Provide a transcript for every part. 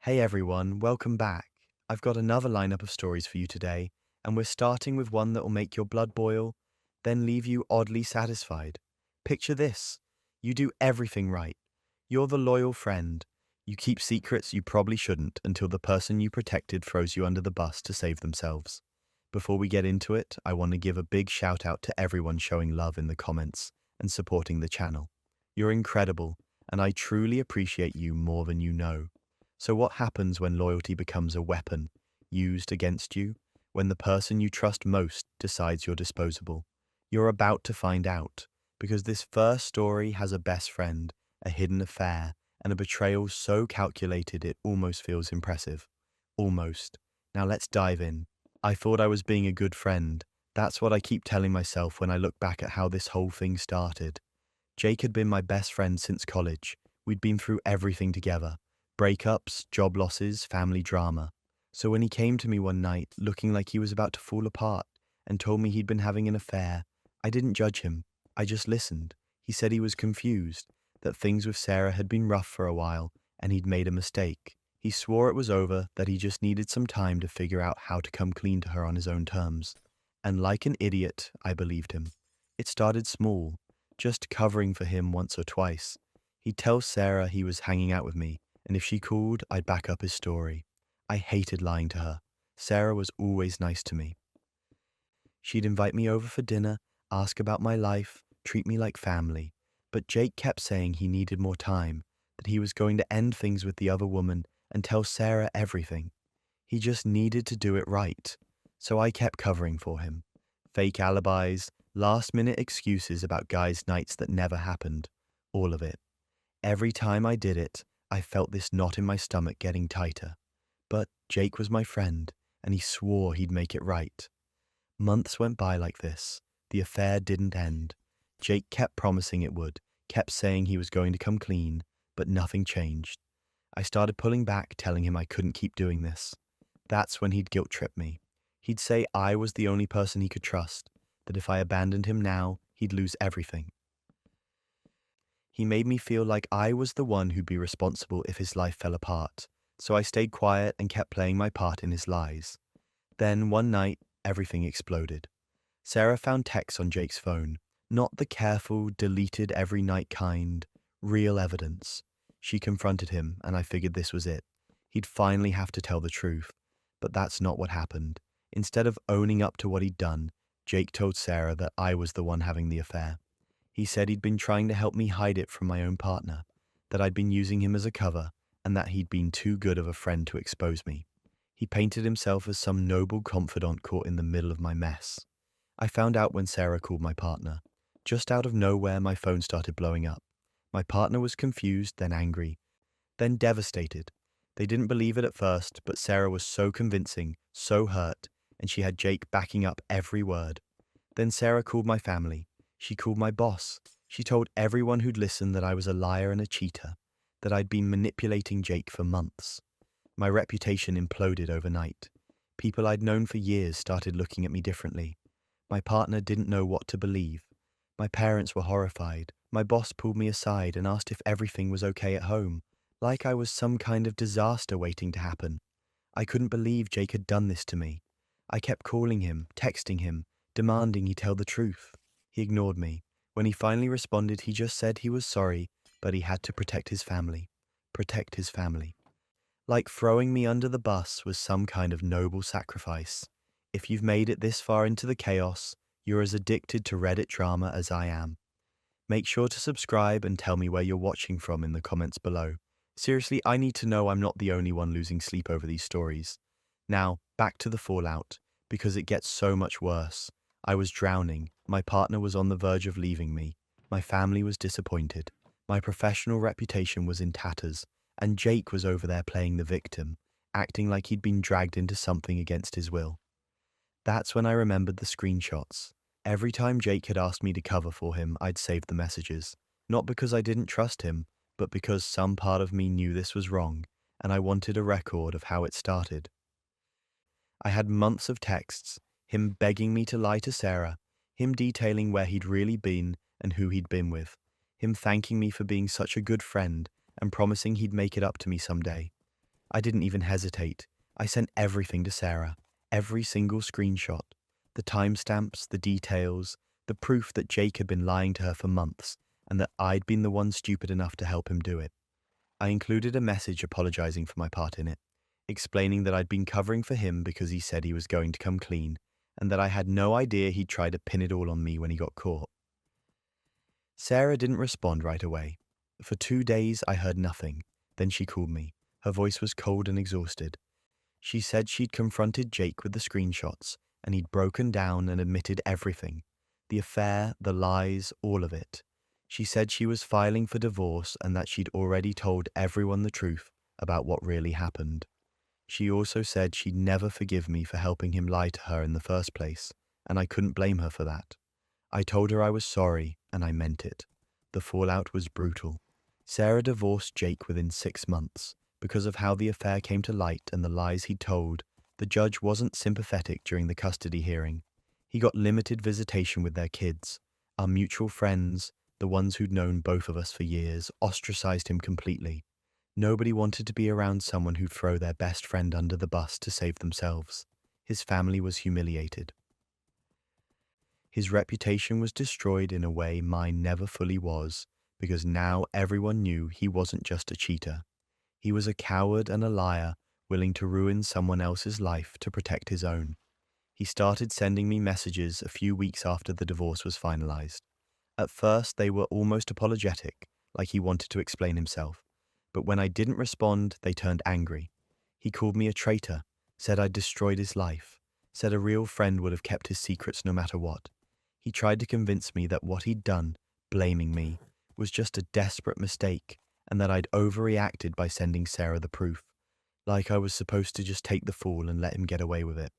Hey everyone, welcome back. I've got another lineup of stories for you today, and we're starting with one that will make your blood boil, then leave you oddly satisfied. Picture this: you do everything right. You're the loyal friend. You keep secrets you probably shouldn't until the person you protected throws you under the bus to save themselves. Before we get into it, I want to give a big shout out to everyone showing love in the comments and supporting the channel. You're incredible, and I truly appreciate you more than you know. So what happens when loyalty becomes a weapon used against you? When the person you trust most decides you're disposable? You're about to find out, because this first story has a best friend, a hidden affair, and a betrayal so calculated it almost feels impressive. Almost. Now let's dive in. I thought I was being a good friend. That's what I keep telling myself when I look back at how this whole thing started. Jake had been my best friend since college. We'd been through everything together: breakups, job losses, family drama. So when he came to me one night, looking like he was about to fall apart, and told me he'd been having an affair, I didn't judge him. I just listened. He said he was confused, that things with Sarah had been rough for a while, and he'd made a mistake. He swore it was over, that he just needed some time to figure out how to come clean to her on his own terms. And like an idiot, I believed him. It started small, just covering for him once or twice. He'd tell Sarah he was hanging out with me, and if she called, I'd back up his story. I hated lying to her. Sarah was always nice to me. She'd invite me over for dinner, ask about my life, treat me like family. But Jake kept saying he needed more time, that he was going to end things with the other woman and tell Sarah everything. He just needed to do it right. So I kept covering for him. Fake alibis, last-minute excuses about guys' nights that never happened. All of it. Every time I did it, I felt this knot in my stomach getting tighter. But Jake was my friend, and he swore he'd make it right. Months went by like this. The affair didn't end. Jake kept promising it would, kept saying he was going to come clean, but nothing changed. I started pulling back, telling him I couldn't keep doing this. That's when he'd guilt-trip me. He'd say I was the only person he could trust, that if I abandoned him now, he'd lose everything. He made me feel like I was the one who'd be responsible if his life fell apart, so I stayed quiet and kept playing my part in his lies. Then, one night, everything exploded. Sarah found texts on Jake's phone, not the careful, deleted every night kind, real evidence. She confronted him, and I figured this was it. He'd finally have to tell the truth. But that's not what happened. Instead of owning up to what he'd done, Jake told Sarah that I was the one having the affair. He said he'd been trying to help me hide it from my own partner, that I'd been using him as a cover, and that he'd been too good of a friend to expose me. He painted himself as some noble confidant caught in the middle of my mess. I found out when Sarah called my partner. Just out of nowhere, my phone started blowing up. My partner was confused, then angry, then devastated. They didn't believe it at first, but Sarah was so convincing, so hurt, and she had Jake backing up every word. Then Sarah called my family. She called my boss. She told everyone who'd listened that I was a liar and a cheater, that I'd been manipulating Jake for months. My reputation imploded overnight. People I'd known for years started looking at me differently. My partner didn't know what to believe. My parents were horrified. My boss pulled me aside and asked if everything was okay at home, like I was some kind of disaster waiting to happen. I couldn't believe Jake had done this to me. I kept calling him, texting him, demanding he tell the truth. He ignored me. When he finally responded, he just said he was sorry, but he had to protect his family. Protect his family. Like throwing me under the bus was some kind of noble sacrifice. If you've made it this far into the chaos, you're as addicted to Reddit drama as I am. Make sure to subscribe and tell me where you're watching from in the comments below. Seriously, I need to know I'm not the only one losing sleep over these stories. Now, back to the fallout, because it gets so much worse. I was drowning, my partner was on the verge of leaving me, my family was disappointed, my professional reputation was in tatters, and Jake was over there playing the victim, acting like he'd been dragged into something against his will. That's when I remembered the screenshots. Every time Jake had asked me to cover for him, I'd saved the messages. Not because I didn't trust him, but because some part of me knew this was wrong, and I wanted a record of how it started. I had months of texts, him begging me to lie to Sarah, him detailing where he'd really been and who he'd been with, him thanking me for being such a good friend and promising he'd make it up to me someday. I didn't even hesitate. I sent everything to Sarah, every single screenshot, the timestamps, the details, the proof that Jake had been lying to her for months and that I'd been the one stupid enough to help him do it. I included a message apologizing for my part in it, explaining that I'd been covering for him because he said he was going to come clean, and that I had no idea he'd try to pin it all on me when he got caught. Sarah didn't respond right away. For 2 days, I heard nothing. Then she called me. Her voice was cold and exhausted. She said she'd confronted Jake with the screenshots, and he'd broken down and admitted everything. The affair, the lies, all of it. She said she was filing for divorce and that she'd already told everyone the truth about what really happened. She also said she'd never forgive me for helping him lie to her in the first place, and I couldn't blame her for that. I told her I was sorry, and I meant it. The fallout was brutal. Sarah divorced Jake within 6 months. Because of how the affair came to light and the lies he'd told, the judge wasn't sympathetic during the custody hearing. He got limited visitation with their kids. Our mutual friends, the ones who'd known both of us for years, ostracized him completely. Nobody wanted to be around someone who'd throw their best friend under the bus to save themselves. His family was humiliated. His reputation was destroyed in a way mine never fully was, because now everyone knew he wasn't just a cheater. He was a coward and a liar, willing to ruin someone else's life to protect his own. He started sending me messages a few weeks after the divorce was finalized. At first, they were almost apologetic, like he wanted to explain himself. But when I didn't respond, they turned angry. He called me a traitor, said I'd destroyed his life, said a real friend would have kept his secrets no matter what. He tried to convince me that what he'd done, blaming me, was just a desperate mistake, and that I'd overreacted by sending Sarah the proof, like I was supposed to just take the fall and let him get away with it.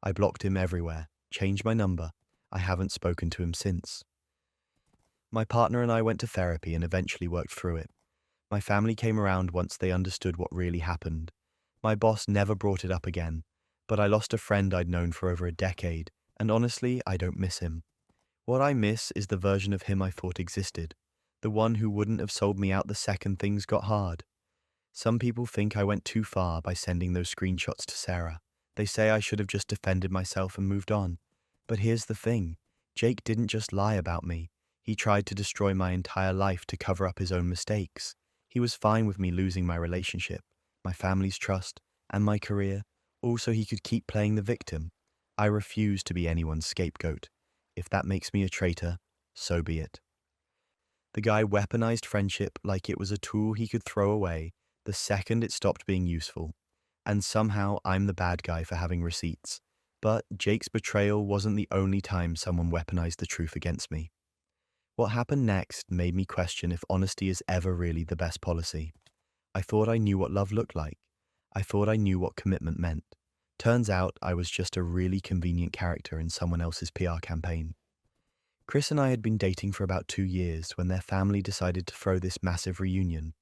I blocked him everywhere, changed my number. I haven't spoken to him since. My partner and I went to therapy and eventually worked through it. My family came around once they understood what really happened. My boss never brought it up again, but I lost a friend I'd known for over a decade, and honestly, I don't miss him. What I miss is the version of him I thought existed, the one who wouldn't have sold me out the second things got hard. Some people think I went too far by sending those screenshots to Sarah. They say I should have just defended myself and moved on. But here's the thing. Jake didn't just lie about me. He tried to destroy my entire life to cover up his own mistakes. He was fine with me losing my relationship, my family's trust, and my career, all so he could keep playing the victim. I refuse to be anyone's scapegoat. If that makes me a traitor, so be it. The guy weaponized friendship like it was a tool he could throw away the second it stopped being useful. And somehow I'm the bad guy for having receipts. But Jake's betrayal wasn't the only time someone weaponized the truth against me. What happened next made me question if honesty is ever really the best policy. I thought I knew what love looked like. I thought I knew what commitment meant. Turns out I was just a really convenient character in someone else's PR campaign. Chris and I had been dating for about 2 years when their family decided to throw this massive reunion.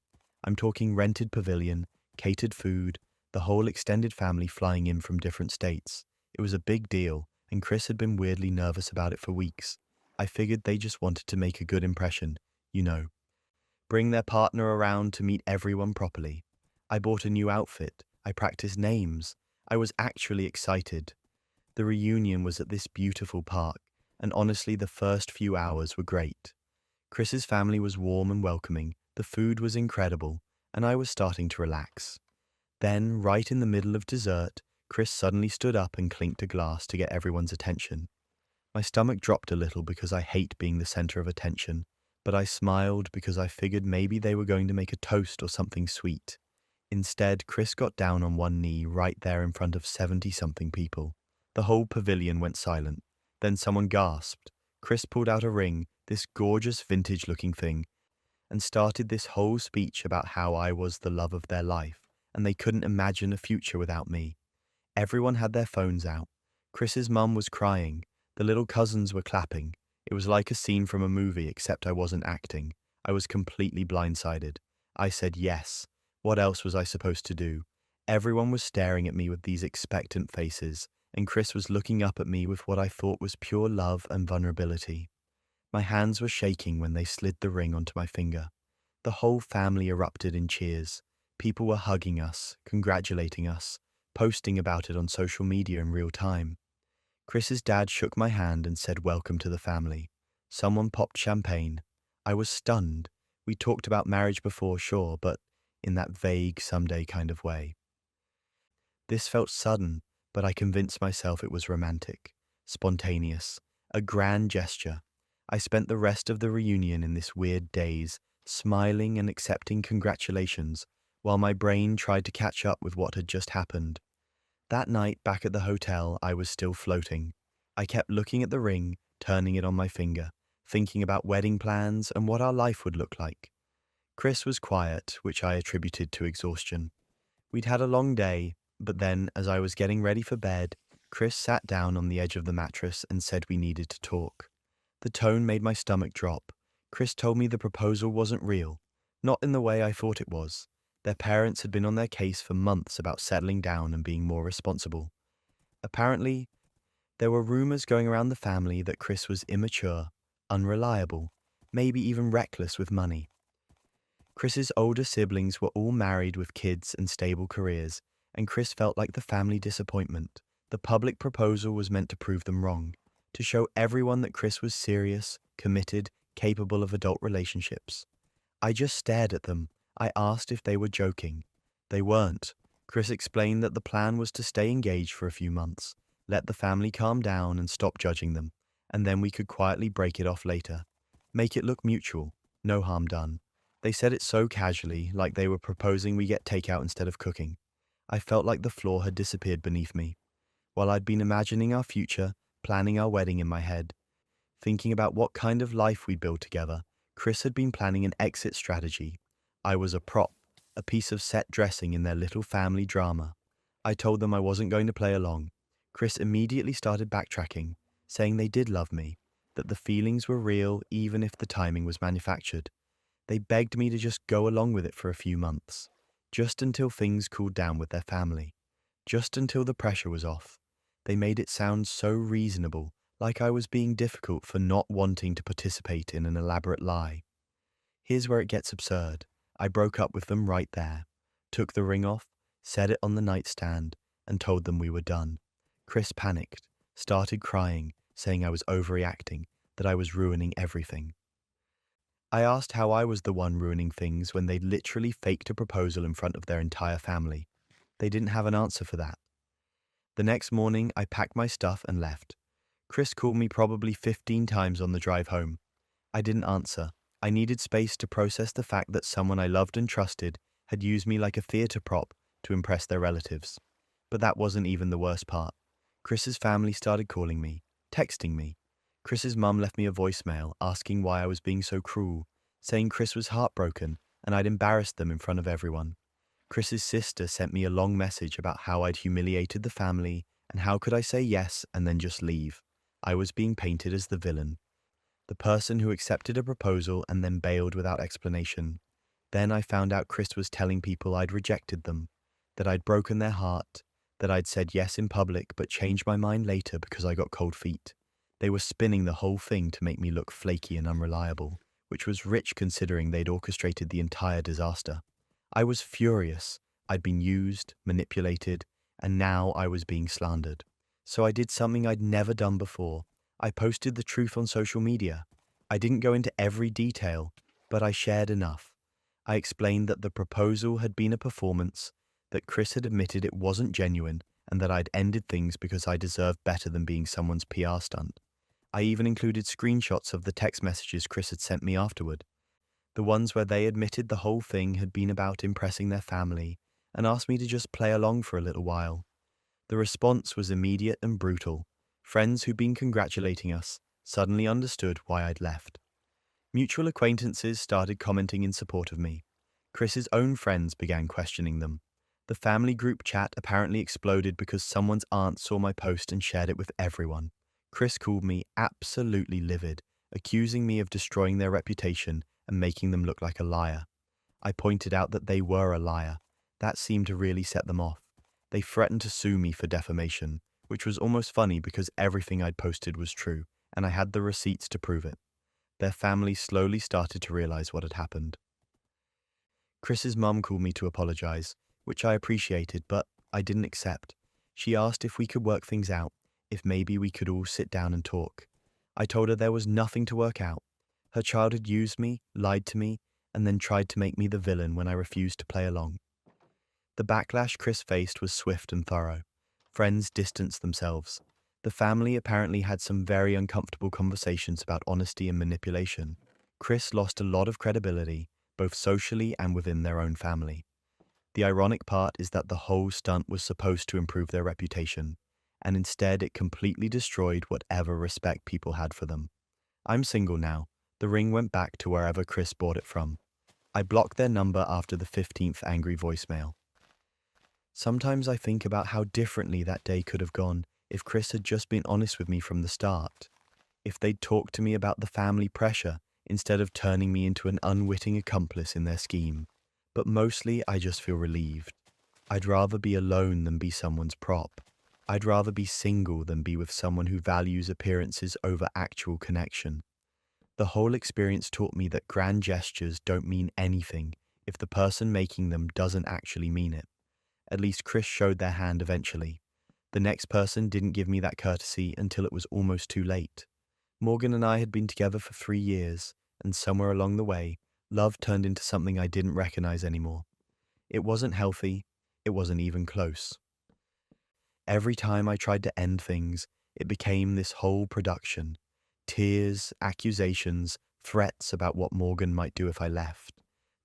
I'm talking rented pavilion, catered food, the whole extended family flying in from different states. It was a big deal, and Chris had been weirdly nervous about it for weeks. I figured they just wanted to make a good impression, bring their partner around to meet everyone properly. I bought a new outfit. I practiced names. I was actually excited. The reunion was at this beautiful park, and honestly, the first few hours were great. Chris's family was warm and welcoming, the food was incredible, and I was starting to relax. Then, right in the middle of dessert, Chris suddenly stood up and clinked a glass to get everyone's attention. My stomach dropped a little because I hate being the center of attention, but I smiled because I figured maybe they were going to make a toast or something sweet. Instead, Chris got down on one knee right there in front of 70-something people. The whole pavilion went silent. Then someone gasped. Chris pulled out a ring, this gorgeous vintage-looking thing, and started this whole speech about how I was the love of their life, and they couldn't imagine a future without me. Everyone had their phones out. Chris's mum was crying. The little cousins were clapping. It was like a scene from a movie, except I wasn't acting. I was completely blindsided. I said yes. What else was I supposed to do? Everyone was staring at me with these expectant faces, and Chris was looking up at me with what I thought was pure love and vulnerability. My hands were shaking when they slid the ring onto my finger. The whole family erupted in cheers. People were hugging us, congratulating us, posting about it on social media in real time. Chris's dad shook my hand and said, "Welcome to the family." Someone popped champagne. I was stunned. We talked about marriage before, sure, but in that vague someday kind of way. This felt sudden, but I convinced myself it was romantic, spontaneous, a grand gesture. I spent the rest of the reunion in this weird daze, smiling and accepting congratulations, while my brain tried to catch up with what had just happened. That night, back at the hotel, I was still floating. I kept looking at the ring, turning it on my finger, thinking about wedding plans and what our life would look like. Chris was quiet, which I attributed to exhaustion. We'd had a long day, but then, as I was getting ready for bed, Chris sat down on the edge of the mattress and said we needed to talk. The tone made my stomach drop. Chris told me the proposal wasn't real, not in the way I thought it was. Their parents had been on their case for months about settling down and being more responsible. Apparently, there were rumors going around the family that Chris was immature, unreliable, maybe even reckless with money. Chris's older siblings were all married with kids and stable careers, and Chris felt like the family disappointment. The public proposal was meant to prove them wrong, to show everyone that Chris was serious, committed, capable of adult relationships. I just stared at them. I asked if they were joking. They weren't. Chris explained that the plan was to stay engaged for a few months, let the family calm down and stop judging them, and then we could quietly break it off later. Make it look mutual, no harm done. They said it so casually, like they were proposing we get takeout instead of cooking. I felt like the floor had disappeared beneath me. While I'd been imagining our future, planning our wedding in my head, thinking about what kind of life we'd build together, Chris had been planning an exit strategy. I was a prop, a piece of set dressing in their little family drama. I told them I wasn't going to play along. Chris immediately started backtracking, saying they did love me, that the feelings were real even if the timing was manufactured. They begged me to just go along with it for a few months, just until things cooled down with their family, just until the pressure was off. They made it sound so reasonable, like I was being difficult for not wanting to participate in an elaborate lie. Here's where it gets absurd. I broke up with them right there, took the ring off, set it on the nightstand, and told them we were done. Chris panicked, started crying, saying I was overreacting, that I was ruining everything. I asked how I was the one ruining things when they literally faked a proposal in front of their entire family. They didn't have an answer for that. The next morning, I packed my stuff and left. Chris called me probably 15 times on the drive home. I didn't answer. I needed space to process the fact that someone I loved and trusted had used me like a theatre prop to impress their relatives. But that wasn't even the worst part. Chris's family started calling me, texting me. Chris's mum left me a voicemail asking why I was being so cruel, saying Chris was heartbroken and I'd embarrassed them in front of everyone. Chris's sister sent me a long message about how I'd humiliated the family and how could I say yes and then just leave. I was being painted as the villain, the person who accepted a proposal and then bailed without explanation. Then I found out Chris was telling people I'd rejected them, that I'd broken their heart, that I'd said yes in public but changed my mind later because I got cold feet. They were spinning the whole thing to make me look flaky and unreliable, which was rich considering they'd orchestrated the entire disaster. I was furious. I'd been used, manipulated, and now I was being slandered. So I did something I'd never done before. I posted the truth on social media. I didn't go into every detail, but I shared enough. I explained that the proposal had been a performance, that Chris had admitted it wasn't genuine, and that I'd ended things because I deserved better than being someone's PR stunt. I even included screenshots of the text messages Chris had sent me afterward, the ones where they admitted the whole thing had been about impressing their family and asked me to just play along for a little while. The response was immediate and brutal. Friends who'd been congratulating us suddenly understood why I'd left. Mutual acquaintances started commenting in support of me. Chris's own friends began questioning them. The family group chat apparently exploded because someone's aunt saw my post and shared it with everyone. Chris called me absolutely livid, accusing me of destroying their reputation and making them look like a liar. I pointed out that they were a liar. That seemed to really set them off. They threatened to sue me for defamation, which was almost funny because everything I'd posted was true, and I had the receipts to prove it. Their family slowly started to realize what had happened. Chris's mum called me to apologize, which I appreciated, but I didn't accept. She asked if we could work things out, if maybe we could all sit down and talk. I told her there was nothing to work out. Her child had used me, lied to me, and then tried to make me the villain when I refused to play along. The backlash Chris faced was swift and thorough. Friends distanced themselves. The family apparently had some very uncomfortable conversations about honesty and manipulation. Chris lost a lot of credibility, both socially and within their own family. The ironic part is that the whole stunt was supposed to improve their reputation, and instead it completely destroyed whatever respect people had for them. I'm single now. The ring went back to wherever Chris bought it from. I blocked their number after the 15th angry voicemail. Sometimes I think about how differently that day could have gone if Chris had just been honest with me from the start. If they'd talked to me about the family pressure instead of turning me into an unwitting accomplice in their scheme. But mostly I just feel relieved. I'd rather be alone than be someone's prop. I'd rather be single than be with someone who values appearances over actual connection. The whole experience taught me that grand gestures don't mean anything if the person making them doesn't actually mean it. At least Chris showed their hand eventually. The next person didn't give me that courtesy until it was almost too late. Morgan and I had been together for 3 years, and somewhere along the way, love turned into something I didn't recognize anymore. It wasn't healthy, it wasn't even close. Every time I tried to end things, it became this whole production. Tears, accusations, threats about what Morgan might do if I left.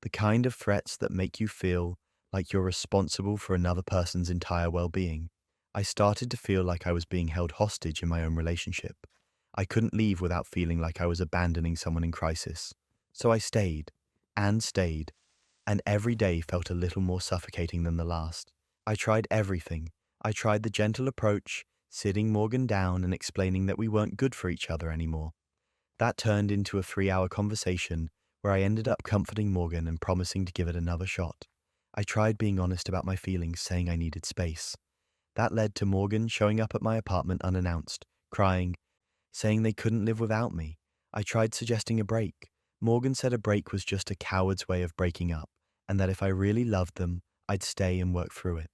The kind of threats that make you feel like you're responsible for another person's entire well-being. I started to feel like I was being held hostage in my own relationship. I couldn't leave without feeling like I was abandoning someone in crisis. So I stayed, and every day felt a little more suffocating than the last. I tried everything. I tried the gentle approach, sitting Morgan down and explaining that we weren't good for each other anymore. That turned into a 3-hour conversation where I ended up comforting Morgan and promising to give it another shot. I tried being honest about my feelings, saying I needed space. That led to Morgan showing up at my apartment unannounced, crying, saying they couldn't live without me. I tried suggesting a break. Morgan said a break was just a coward's way of breaking up, and that if I really loved them, I'd stay and work through it.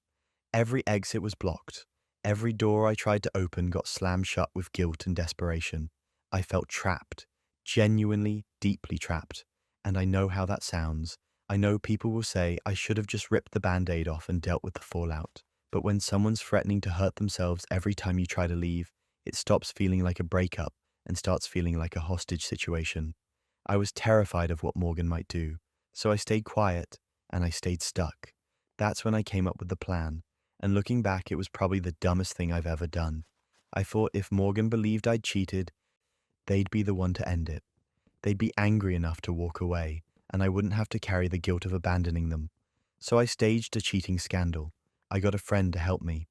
Every exit was blocked. Every door I tried to open got slammed shut with guilt and desperation. I felt trapped, genuinely, deeply trapped. And I know how that sounds. I know people will say I should have just ripped the band-aid off and dealt with the fallout. But when someone's threatening to hurt themselves every time you try to leave, it stops feeling like a breakup and starts feeling like a hostage situation. I was terrified of what Morgan might do, so I stayed quiet and I stayed stuck. That's when I came up with the plan, and looking back, it was probably the dumbest thing I've ever done. I thought if Morgan believed I'd cheated, they'd be the one to end it. They'd be angry enough to walk away, and I wouldn't have to carry the guilt of abandoning them. So I staged a cheating scandal. I got a friend to help me.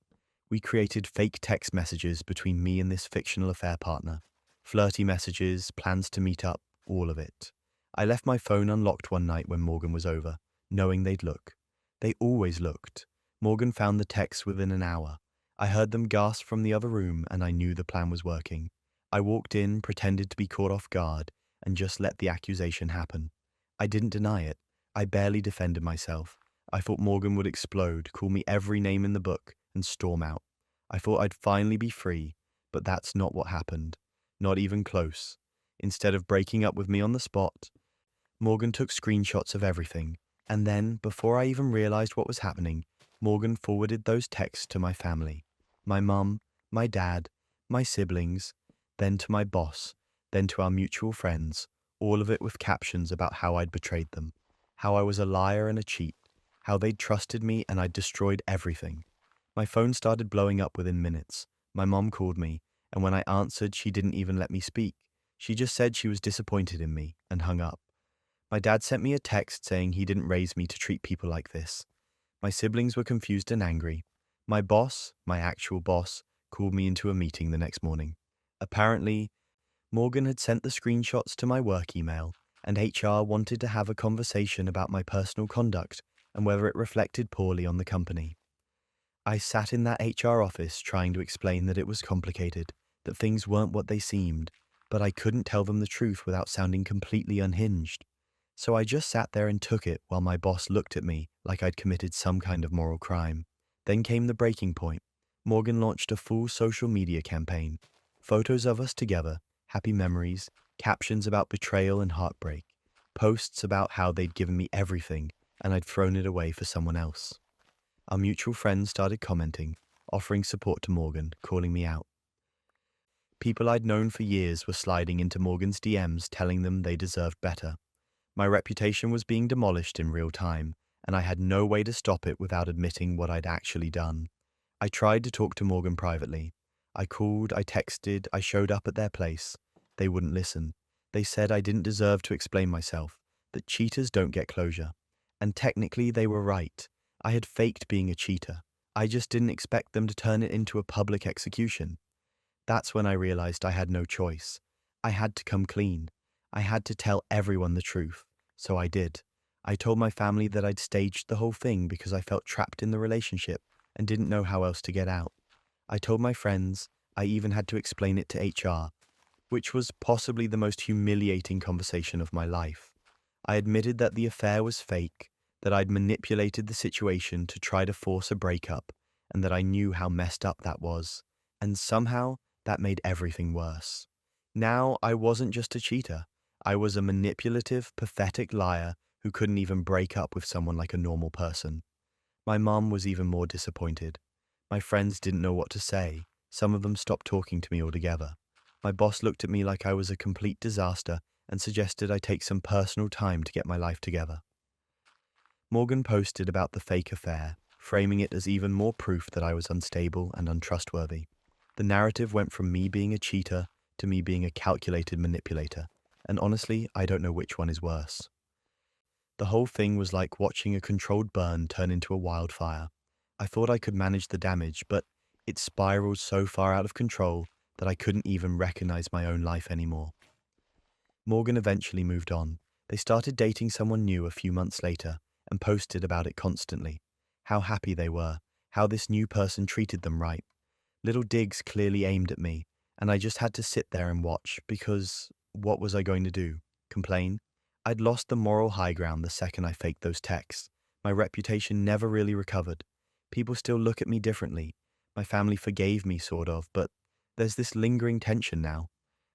We created fake text messages between me and this fictional affair partner. Flirty messages, plans to meet up, all of it. I left my phone unlocked one night when Morgan was over, knowing they'd look. They always looked. Morgan found the texts within an hour. I heard them gasp from the other room, and I knew the plan was working. I walked in, pretended to be caught off guard, and just let the accusation happen. I didn't deny it. I barely defended myself. I thought Morgan would explode, call me every name in the book, and storm out. I thought I'd finally be free, but that's not what happened. Not even close. Instead of breaking up with me on the spot, Morgan took screenshots of everything, and then, before I even realized what was happening, Morgan forwarded those texts to my family. My mum, my dad, my siblings, then to my boss, then to our mutual friends, all of it with captions about how I'd betrayed them, how I was a liar and a cheat, how they'd trusted me and I'd destroyed everything. My phone started blowing up within minutes. My mom called me, and when I answered, she didn't even let me speak. She just said she was disappointed in me and hung up. My dad sent me a text saying he didn't raise me to treat people like this. My siblings were confused and angry. My boss, my actual boss, called me into a meeting the next morning. Apparently, Morgan had sent the screenshots to my work email, and HR wanted to have a conversation about my personal conduct and whether it reflected poorly on the company. I sat in that HR office trying to explain that it was complicated, that things weren't what they seemed, but I couldn't tell them the truth without sounding completely unhinged. So I just sat there and took it while my boss looked at me like I'd committed some kind of moral crime. Then came the breaking point. Morgan launched a full social media campaign. Photos of us together, happy memories, captions about betrayal and heartbreak, posts about how they'd given me everything and I'd thrown it away for someone else. Our mutual friends started commenting, offering support to Morgan, calling me out. People I'd known for years were sliding into Morgan's DMs telling them they deserved better. My reputation was being demolished in real time, and I had no way to stop it without admitting what I'd actually done. I tried to talk to Morgan privately. I called, I texted, I showed up at their place. They wouldn't listen. They said I didn't deserve to explain myself, that cheaters don't get closure. And technically they were right. I had faked being a cheater. I just didn't expect them to turn it into a public execution. That's when I realized I had no choice. I had to come clean. I had to tell everyone the truth. So I did. I told my family that I'd staged the whole thing because I felt trapped in the relationship and didn't know how else to get out. I told my friends. I even had to explain it to HR, which was possibly the most humiliating conversation of my life. I admitted that the affair was fake, that I'd manipulated the situation to try to force a breakup, and that I knew how messed up that was. And somehow, that made everything worse. Now, I wasn't just a cheater. I was a manipulative, pathetic liar who couldn't even break up with someone like a normal person. My mum was even more disappointed. My friends didn't know what to say. Some of them stopped talking to me altogether. My boss looked at me like I was a complete disaster and suggested I take some personal time to get my life together. Morgan posted about the fake affair, framing it as even more proof that I was unstable and untrustworthy. The narrative went from me being a cheater to me being a calculated manipulator, and honestly, I don't know which one is worse. The whole thing was like watching a controlled burn turn into a wildfire. I thought I could manage the damage, but it spiraled so far out of control that I couldn't even recognize my own life anymore. Morgan eventually moved on. They started dating someone new a few months later and posted about it constantly. How happy they were, how this new person treated them right. Little digs clearly aimed at me, and I just had to sit there and watch because what was I going to do? Complain? I'd lost the moral high ground the second I faked those texts. My reputation never really recovered. People still look at me differently. My family forgave me, sort of, but there's this lingering tension now.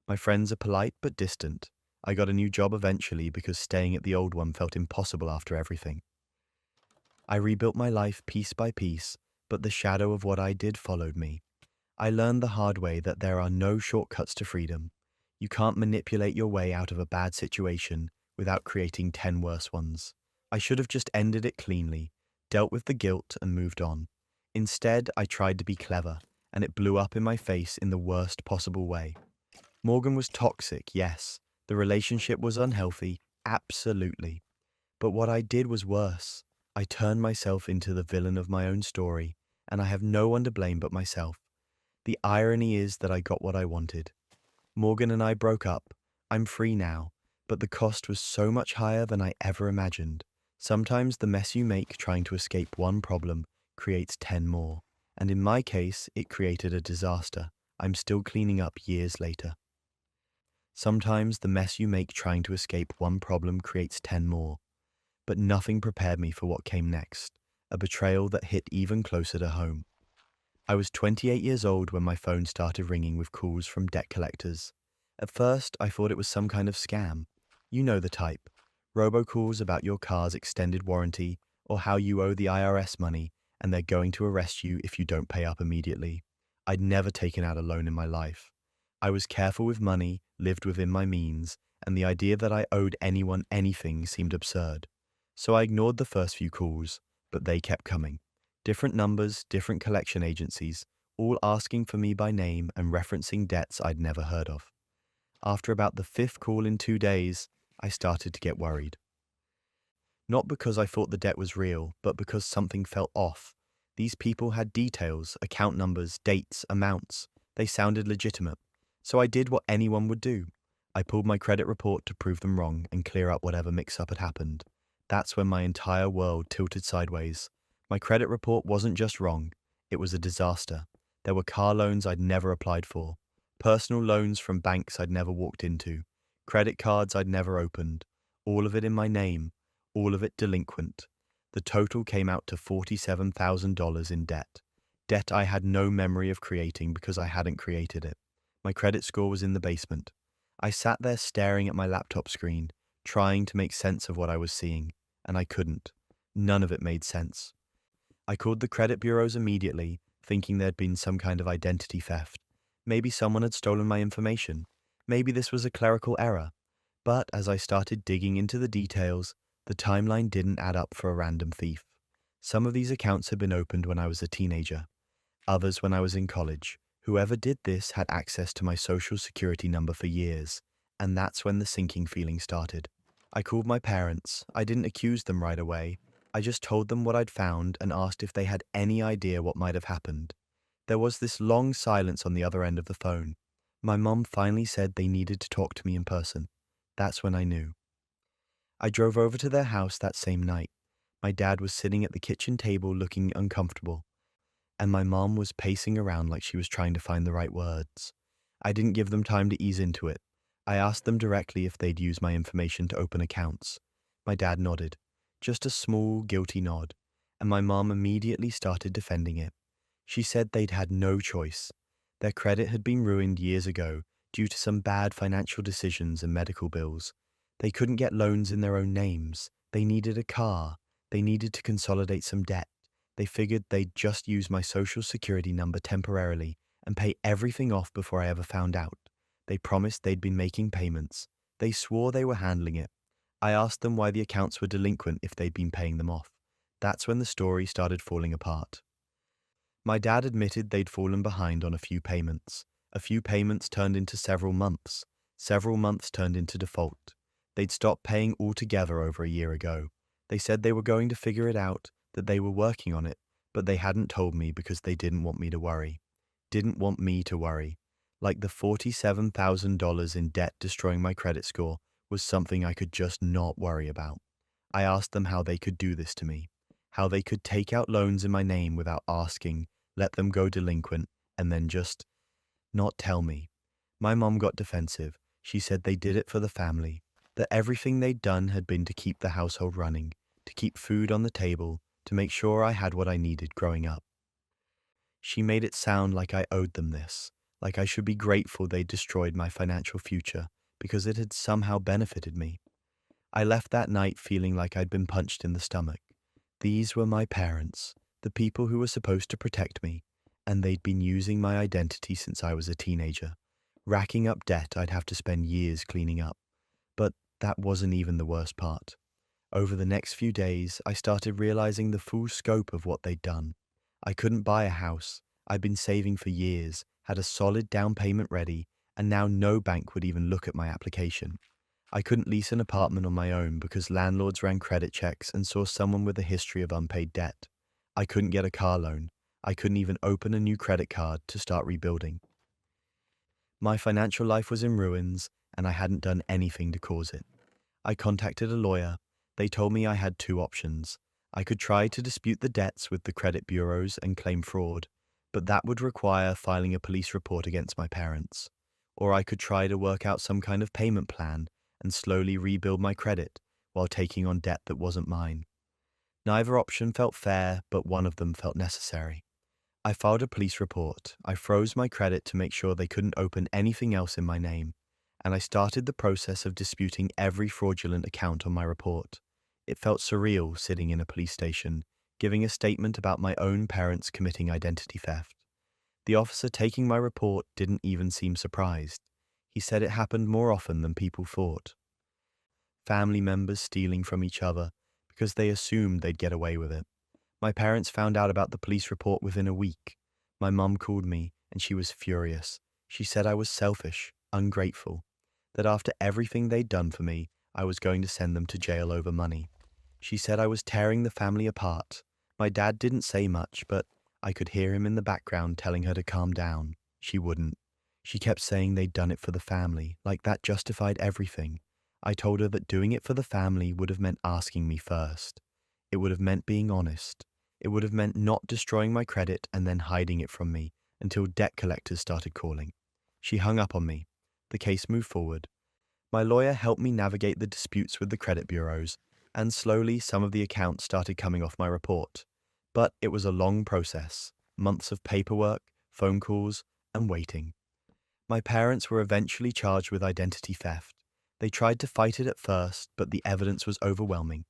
My friends are polite but distant. I got a new job eventually because staying at the old one felt impossible after everything. I rebuilt my life piece by piece, but the shadow of what I did followed me. I learned the hard way that there are no shortcuts to freedom. You can't manipulate your way out of a bad situation without creating 10 worse ones. I should have just ended it cleanly, dealt with the guilt and moved on. Instead, I tried to be clever, and it blew up in my face in the worst possible way. Morgan was toxic, yes. The relationship was unhealthy, absolutely. But what I did was worse. I turned myself into the villain of my own story, and I have no one to blame but myself. The irony is that I got what I wanted. Morgan and I broke up. I'm free now, but the cost was so much higher than I ever imagined. Sometimes the mess you make trying to escape one problem creates 10 more. And in my case, it created a disaster I'm still cleaning up years later. Sometimes the mess you make trying to escape one problem creates 10 more. But nothing prepared me for what came next, a betrayal that hit even closer to home. I was 28 years old when my phone started ringing with calls from debt collectors. At first, I thought it was some kind of scam. You know the type. Robocalls about your car's extended warranty or how you owe the IRS money and they're going to arrest you if you don't pay up immediately. I'd never taken out a loan in my life. I was careful with money, lived within my means, and the idea that I owed anyone anything seemed absurd. So I ignored the first few calls, but they kept coming. Different numbers, different collection agencies, all asking for me by name and referencing debts I'd never heard of. After about the 5th call in 2 days, I started to get worried. Not because I thought the debt was real, but because something felt off. These people had details, account numbers, dates, amounts. They sounded legitimate. So I did what anyone would do. I pulled my credit report to prove them wrong and clear up whatever mix-up had happened. That's when my entire world tilted sideways. My credit report wasn't just wrong, it was a disaster. There were car loans I'd never applied for, personal loans from banks I'd never walked into, credit cards I'd never opened, all of it in my name, all of it delinquent. The total came out to $47,000 in debt. Debt I had no memory of creating because I hadn't created it. My credit score was in the basement. I sat there staring at my laptop screen, trying to make sense of what I was seeing, and I couldn't. None of it made sense. I called the credit bureaus immediately, thinking there'd been some kind of identity theft. Maybe someone had stolen my information. Maybe this was a clerical error. But as I started digging into the details, the timeline didn't add up for a random thief. Some of these accounts had been opened when I was a teenager, others when I was in college. Whoever did this had access to my social security number for years, and that's when the sinking feeling started. I called my parents. I didn't accuse them right away. I just told them what I'd found and asked if they had any idea what might have happened. There was this long silence on the other end of the phone. My mom finally said they needed to talk to me in person. That's when I knew. I drove over to their house that same night. My dad was sitting at the kitchen table looking uncomfortable, and my mom was pacing around like she was trying to find the right words. I didn't give them time to ease into it. I asked them directly if they'd use my information to open accounts. My dad nodded, just a small, guilty nod, and my mom immediately started defending it. She said they'd had no choice. Their credit had been ruined years ago due to some bad financial decisions and medical bills. They couldn't get loans in their own names. They needed a car. They needed to consolidate some debt. They figured they'd just use my social security number temporarily and pay everything off before I ever found out. They promised they'd been making payments. They swore they were handling it. I asked them why the accounts were delinquent if they'd been paying them off. That's when the story started falling apart. My dad admitted they'd fallen behind on a few payments. A few payments turned into several months. Several months turned into default. They'd stopped paying altogether over a year ago. They said they were going to figure it out, that they were working on it, but they hadn't told me because they didn't want me to worry. Didn't want me to worry. Like the $47,000 in debt destroying my credit score was something I could just not worry about. I asked them how they could do this to me, how they could take out loans in my name without asking, let them go delinquent, and then just not tell me. My mom got defensive. She said they did it for the family, that everything they'd done had been to keep the household running, to keep food on the table, to make sure I had what I needed growing up. She made it sound like I owed them this, like I should be grateful they'd destroyed my financial future because it had somehow benefited me. I left that night feeling like I'd been punched in the stomach. These were my parents, the people who were supposed to protect me, and they'd been using my identity since I was a teenager, racking up debt I'd have to spend years cleaning up. But that wasn't even the worst part. Over the next few days, I started realizing the full scope of what they'd done. I couldn't buy a house. I'd been saving for years, had a solid down payment ready, and now no bank would even look at my application. I couldn't lease an apartment on my own because landlords ran credit checks and saw someone with a history of unpaid debt. I couldn't get a car loan. I couldn't even open a new credit card to start rebuilding. My financial life was in ruins, and I hadn't done anything to cause it. I contacted a lawyer. They told me I had two options. I could try to dispute the debts with the credit bureaus and claim fraud, but that would require filing a police report against my parents. Or I could try to work out some kind of payment plan and slowly rebuild my credit while taking on debt that wasn't mine. Neither option felt fair, but one of them felt necessary. I filed a police report. I froze my credit to make sure they couldn't open anything else in my name, and I started the process of disputing every fraudulent account on my report. It felt surreal sitting in a police station, giving a statement about my own parents committing identity theft. The officer taking my report didn't even seem surprised. He said it happened more often than people thought. Family members stealing from each other because they assumed they'd get away with it. My parents found out about the police report within a week. My mum called me and she was furious. She said I was selfish, ungrateful, that after everything they'd done for me, I was going to send them to jail over money. She said I was tearing the family apart. My dad didn't say much, but I could hear him in the background telling her to calm down. She wouldn't. She kept saying they'd done it for the family, like that justified everything. I told her that doing it for the family would have meant asking me first. It would have meant being honest. It would have meant not destroying my credit and then hiding it from me until debt collectors started calling. She hung up on me. The case moved forward. My lawyer helped me navigate the disputes with the credit bureaus, and slowly some of the accounts started coming off my report. But it was a long process, months of paperwork, phone calls, and waiting. My parents were eventually charged with identity theft. They tried to fight it at first, but the evidence was overwhelming.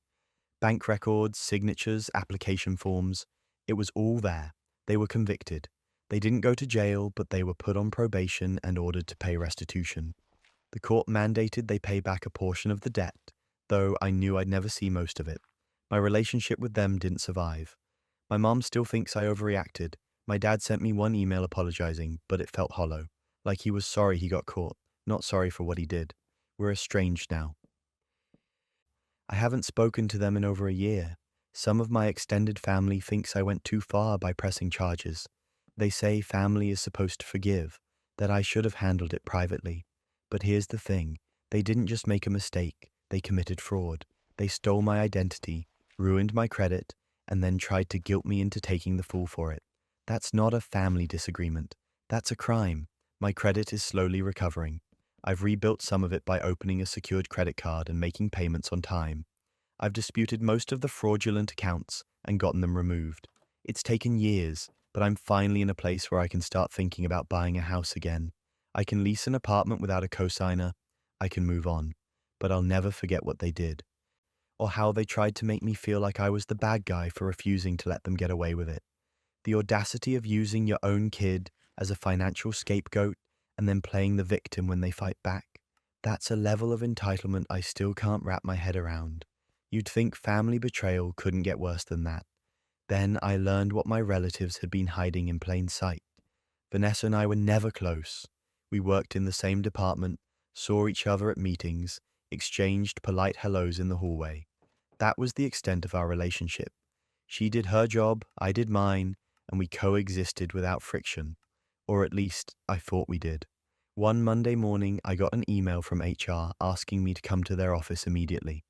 Bank records, signatures, application forms, it was all there. They were convicted. They didn't go to jail, but they were put on probation and ordered to pay restitution. The court mandated they pay back a portion of the debt, though I knew I'd never see most of it. My relationship with them didn't survive. My mom still thinks I overreacted. My dad sent me one email apologizing, but it felt hollow, like he was sorry he got caught, not sorry for what he did. We're estranged now. I haven't spoken to them in over a year. Some of my extended family thinks I went too far by pressing charges. They say family is supposed to forgive, that I should have handled it privately. But here's the thing, they didn't just make a mistake, they committed fraud. They stole my identity, ruined my credit, and then tried to guilt me into taking the fall for it. That's not a family disagreement. That's a crime. My credit is slowly recovering. I've rebuilt some of it by opening a secured credit card and making payments on time. I've disputed most of the fraudulent accounts and gotten them removed. It's taken years, but I'm finally in a place where I can start thinking about buying a house again. I can lease an apartment without a cosigner. I can move on. But I'll never forget what they did, or how they tried to make me feel like I was the bad guy for refusing to let them get away with it. The audacity of using your own kid as a financial scapegoat and then playing the victim when they fight back. That's a level of entitlement I still can't wrap my head around. You'd think family betrayal couldn't get worse than that. Then I learned what my relatives had been hiding in plain sight. Vanessa and I were never close. We worked in the same department, saw each other at meetings, exchanged polite hellos in the hallway. That was the extent of our relationship. She did her job, I did mine, and we coexisted without friction. Or at least, I thought we did. One Monday morning, I got an email from HR asking me to come to their office immediately.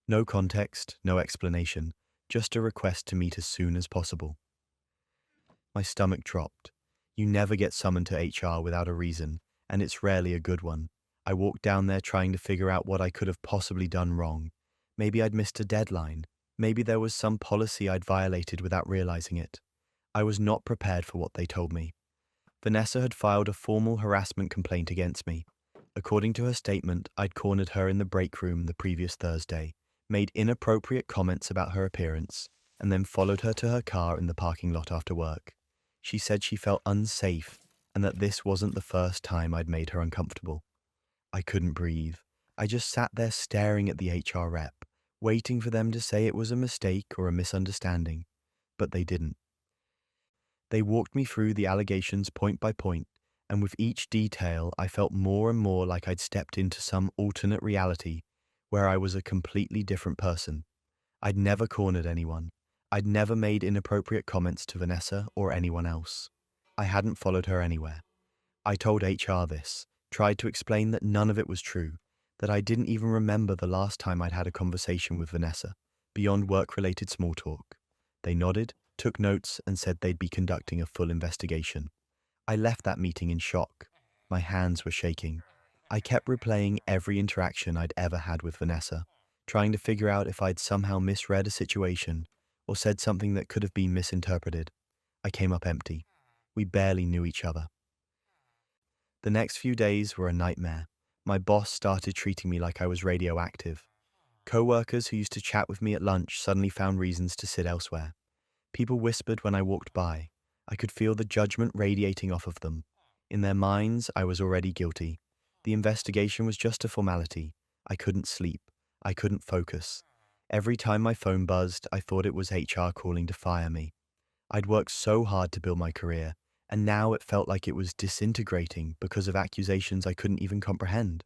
No context, no explanation, just a request to meet as soon as possible. My stomach dropped. You never get summoned to HR without a reason, and it's rarely a good one. I walked down there trying to figure out what I could have possibly done wrong. Maybe I'd missed a deadline. Maybe there was some policy I'd violated without realizing it. I was not prepared for what they told me. Vanessa had filed a formal harassment complaint against me. According to her statement, I'd cornered her in the break room the previous Thursday, made inappropriate comments about her appearance, and then followed her to her car in the parking lot after work. She said she felt unsafe and that this wasn't the first time I'd made her uncomfortable. I couldn't breathe. I just sat there staring at the HR rep, waiting for them to say it was a mistake or a misunderstanding. But they didn't. They walked me through the allegations point by point, and with each detail I felt more and more like I'd stepped into some alternate reality where I was a completely different person. I'd never cornered anyone. I'd never made inappropriate comments to Vanessa or anyone else. I hadn't followed her anywhere. I told HR this, tried to explain that none of it was true, that I didn't even remember the last time I'd had a conversation with Vanessa, beyond work-related small talk. They nodded, took notes, and said they'd be conducting a full investigation. I left that meeting in shock. My hands were shaking. I kept replaying every interaction I'd ever had with Vanessa, trying to figure out if I'd somehow misread a situation or said something that could have been misinterpreted. I came up empty. We barely knew each other. The next few days were a nightmare. My boss started treating me like I was radioactive. Co-workers who used to chat with me at lunch suddenly found reasons to sit elsewhere. People whispered when I walked by. I could feel the judgment radiating off of them. In their minds, I was already guilty. The investigation was just a formality. I couldn't sleep. I couldn't focus. Every time my phone buzzed, I thought it was HR calling to fire me. I'd worked so hard to build my career, and now it felt like it was disintegrating because of accusations I couldn't even comprehend.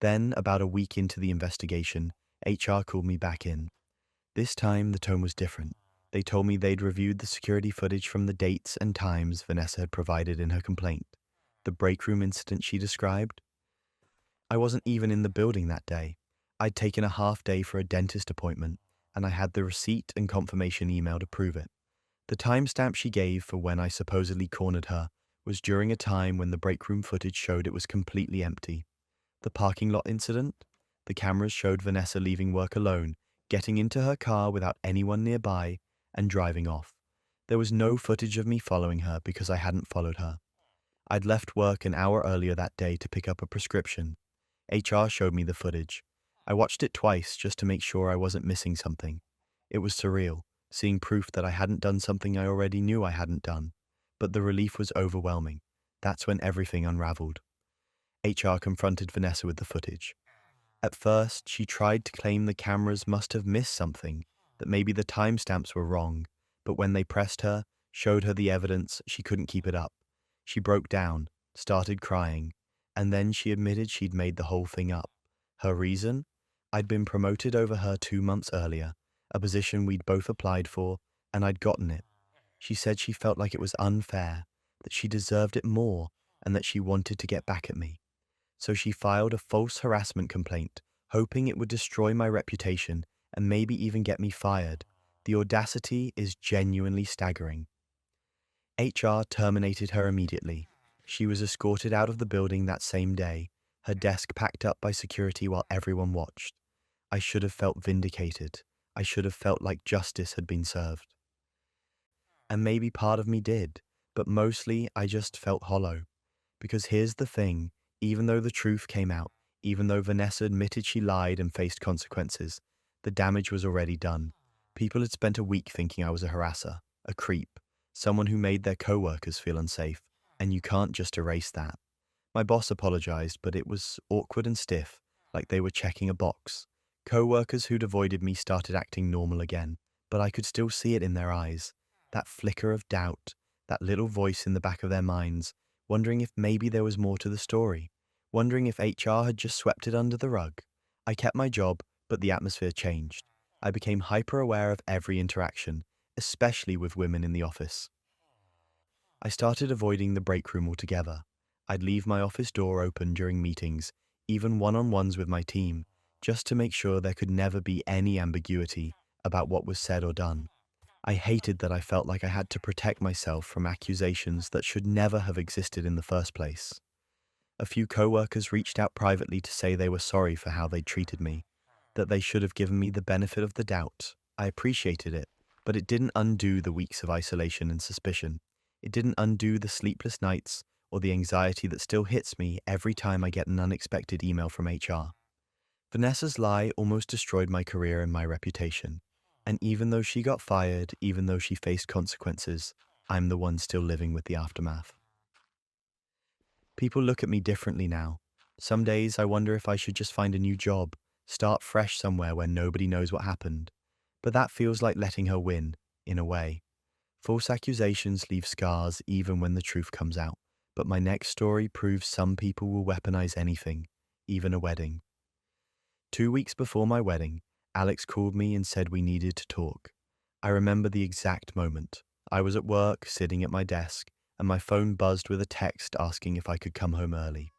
Then, about a week into the investigation, HR called me back in. This time, the tone was different. They told me they'd reviewed the security footage from the dates and times Vanessa had provided in her complaint. The break room incident she described. I wasn't even in the building that day. I'd taken a half day for a dentist appointment, and I had the receipt and confirmation email to prove it. The timestamp she gave for when I supposedly cornered her was during a time when the break room footage showed it was completely empty. The parking lot incident? The cameras showed Vanessa leaving work alone, getting into her car without anyone nearby, and driving off. There was no footage of me following her because I hadn't followed her. I'd left work an hour earlier that day to pick up a prescription. HR showed me the footage. I watched it twice just to make sure I wasn't missing something. It was surreal, seeing proof that I hadn't done something I already knew I hadn't done. But the relief was overwhelming. That's when everything unraveled. HR confronted Vanessa with the footage. At first, she tried to claim the cameras must have missed something, that maybe the timestamps were wrong, but when they pressed her, showed her the evidence, she couldn't keep it up. She broke down, started crying, and then she admitted she'd made the whole thing up. Her reason? I'd been promoted over her 2 months earlier, a position we'd both applied for, and I'd gotten it. She said she felt like it was unfair, that she deserved it more, and that she wanted to get back at me. So she filed a false harassment complaint, hoping it would destroy my reputation and maybe even get me fired. The audacity is genuinely staggering. HR terminated her immediately. She was escorted out of the building that same day, her desk packed up by security while everyone watched. I should have felt vindicated. I should have felt like justice had been served. And maybe part of me did, but mostly I just felt hollow. Because here's the thing, even though the truth came out, even though Vanessa admitted she lied and faced consequences, the damage was already done. People had spent a week thinking I was a harasser, a creep, someone who made their coworkers feel unsafe, and you can't just erase that. My boss apologized, but it was awkward and stiff, like they were checking a box. Coworkers who'd avoided me started acting normal again, but I could still see it in their eyes. That flicker of doubt, that little voice in the back of their minds, wondering if maybe there was more to the story, wondering if HR had just swept it under the rug. I kept my job, but the atmosphere changed. I became hyper aware of every interaction, especially with women in the office. I started avoiding the break room altogether. I'd leave my office door open during meetings, even one-on-ones with my team, just to make sure there could never be any ambiguity about what was said or done. I hated that I felt like I had to protect myself from accusations that should never have existed in the first place. A few coworkers reached out privately to say they were sorry for how they'd treated me, that they should have given me the benefit of the doubt. I appreciated it, but it didn't undo the weeks of isolation and suspicion. It didn't undo the sleepless nights or the anxiety that still hits me every time I get an unexpected email from HR. Vanessa's lie almost destroyed my career and my reputation. And even though she got fired, even though she faced consequences, I'm the one still living with the aftermath. People look at me differently now. Some days I wonder if I should just find a new job, start fresh somewhere where nobody knows what happened. But that feels like letting her win, in a way. False accusations leave scars even when the truth comes out. But my next story proves some people will weaponize anything, even a wedding. 2 weeks before my wedding, Alex called me and said we needed to talk. I remember the exact moment. I was at work, sitting at my desk, and my phone buzzed with a text asking if I could come home early.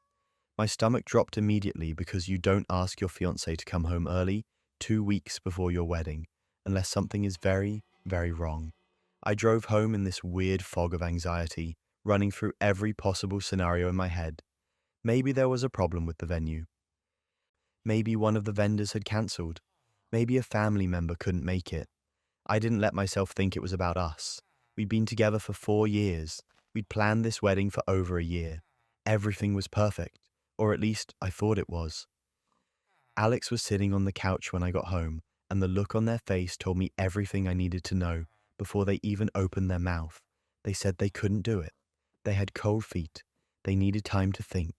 My stomach dropped immediately because you don't ask your fiancé to come home early 2 weeks before your wedding, unless something is very, very wrong. I drove home in this weird fog of anxiety, running through every possible scenario in my head. Maybe there was a problem with the venue. Maybe one of the vendors had cancelled. Maybe a family member couldn't make it. I didn't let myself think it was about us. We'd been together for 4 years. We'd planned this wedding for over a year. Everything was perfect, or at least I thought it was. Alex was sitting on the couch when I got home, and the look on their face told me everything I needed to know before they even opened their mouth. They said they couldn't do it. They had cold feet. They needed time to think.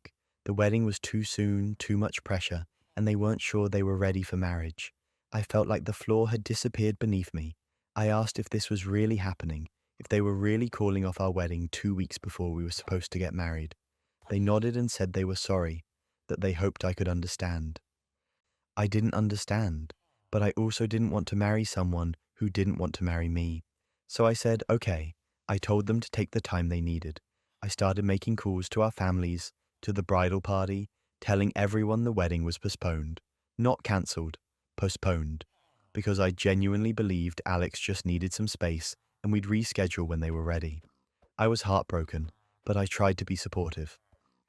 The wedding was too soon, too much pressure, and they weren't sure they were ready for marriage. I felt like the floor had disappeared beneath me. I asked if this was really happening, if they were really calling off our wedding 2 weeks before we were supposed to get married. They nodded and said they were sorry, that they hoped I could understand. I didn't understand, but I also didn't want to marry someone who didn't want to marry me. So I said, okay. I told them to take the time they needed. I started making calls to our families, to the bridal party, telling everyone the wedding was postponed. Not cancelled, postponed. Because I genuinely believed Alex just needed some space and we'd reschedule when they were ready. I was heartbroken, but I tried to be supportive.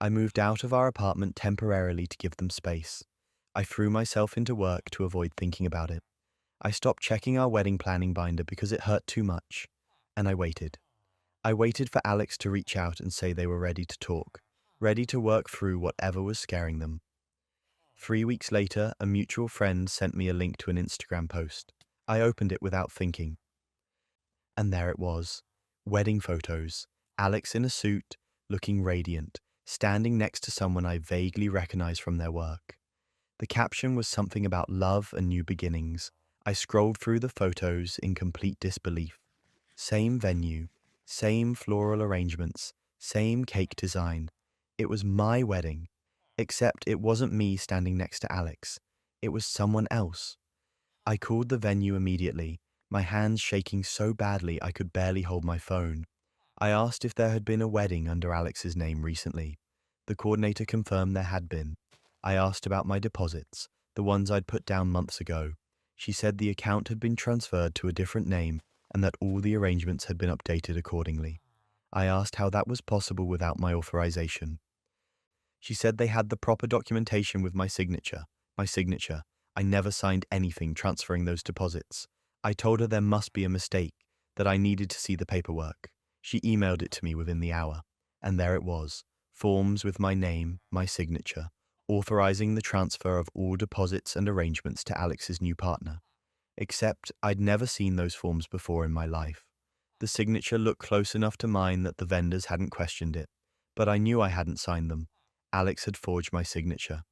I moved out of our apartment temporarily to give them space. I threw myself into work to avoid thinking about it. I stopped checking our wedding planning binder because it hurt too much, and I waited. I waited for Alex to reach out and say they were ready to talk, ready to work through whatever was scaring them. 3 weeks later, a mutual friend sent me a link to an Instagram post. I opened it without thinking. And there it was. Wedding photos. Alex in a suit, looking radiant, standing next to someone I vaguely recognized from their work. The caption was something about love and new beginnings. I scrolled through the photos in complete disbelief. Same venue, same floral arrangements, same cake design. It was my wedding. Except it wasn't me standing next to Alex. It was someone else. I called the venue immediately, my hands shaking so badly I could barely hold my phone. I asked if there had been a wedding under Alex's name recently. The coordinator confirmed there had been. I asked about my deposits, the ones I'd put down months ago. She said the account had been transferred to a different name and that all the arrangements had been updated accordingly. I asked how that was possible without my authorization. She said they had the proper documentation with my signature. I never signed anything transferring those deposits. I told her there must be a mistake, that I needed to see the paperwork. She emailed it to me within the hour. And there it was, forms with my name, my signature, authorizing the transfer of all deposits and arrangements to Alex's new partner. Except I'd never seen those forms before in my life. The signature looked close enough to mine that the vendors hadn't questioned it, but I knew I hadn't signed them. Alex had forged my signature.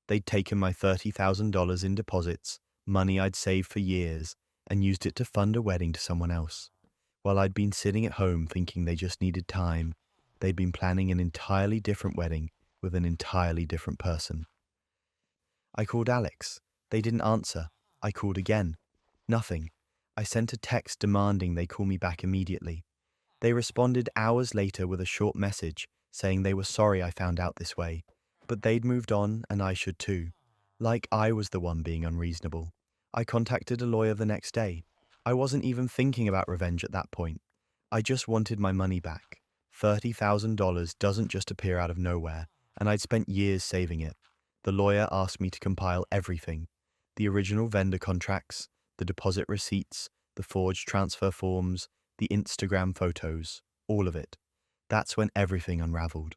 They'd taken my $30,000 in deposits, money I'd saved for years, and used it to fund a wedding to someone else. While I'd been sitting at home thinking they just needed time, they'd been planning an entirely different wedding with an entirely different person. I called Alex. They didn't answer. I called again. Nothing. I sent a text demanding they call me back immediately. They responded hours later with a short message saying they were sorry I found out this way, but they'd moved on and I should too. Like I was the one being unreasonable. I contacted a lawyer the next day. I wasn't even thinking about revenge at that point. I just wanted my money back. $30,000 doesn't just appear out of nowhere, and I'd spent years saving it. The lawyer asked me to compile everything. The original vendor contracts, the deposit receipts, the forged transfer forms, the Instagram photos, all of it. That's when everything unraveled.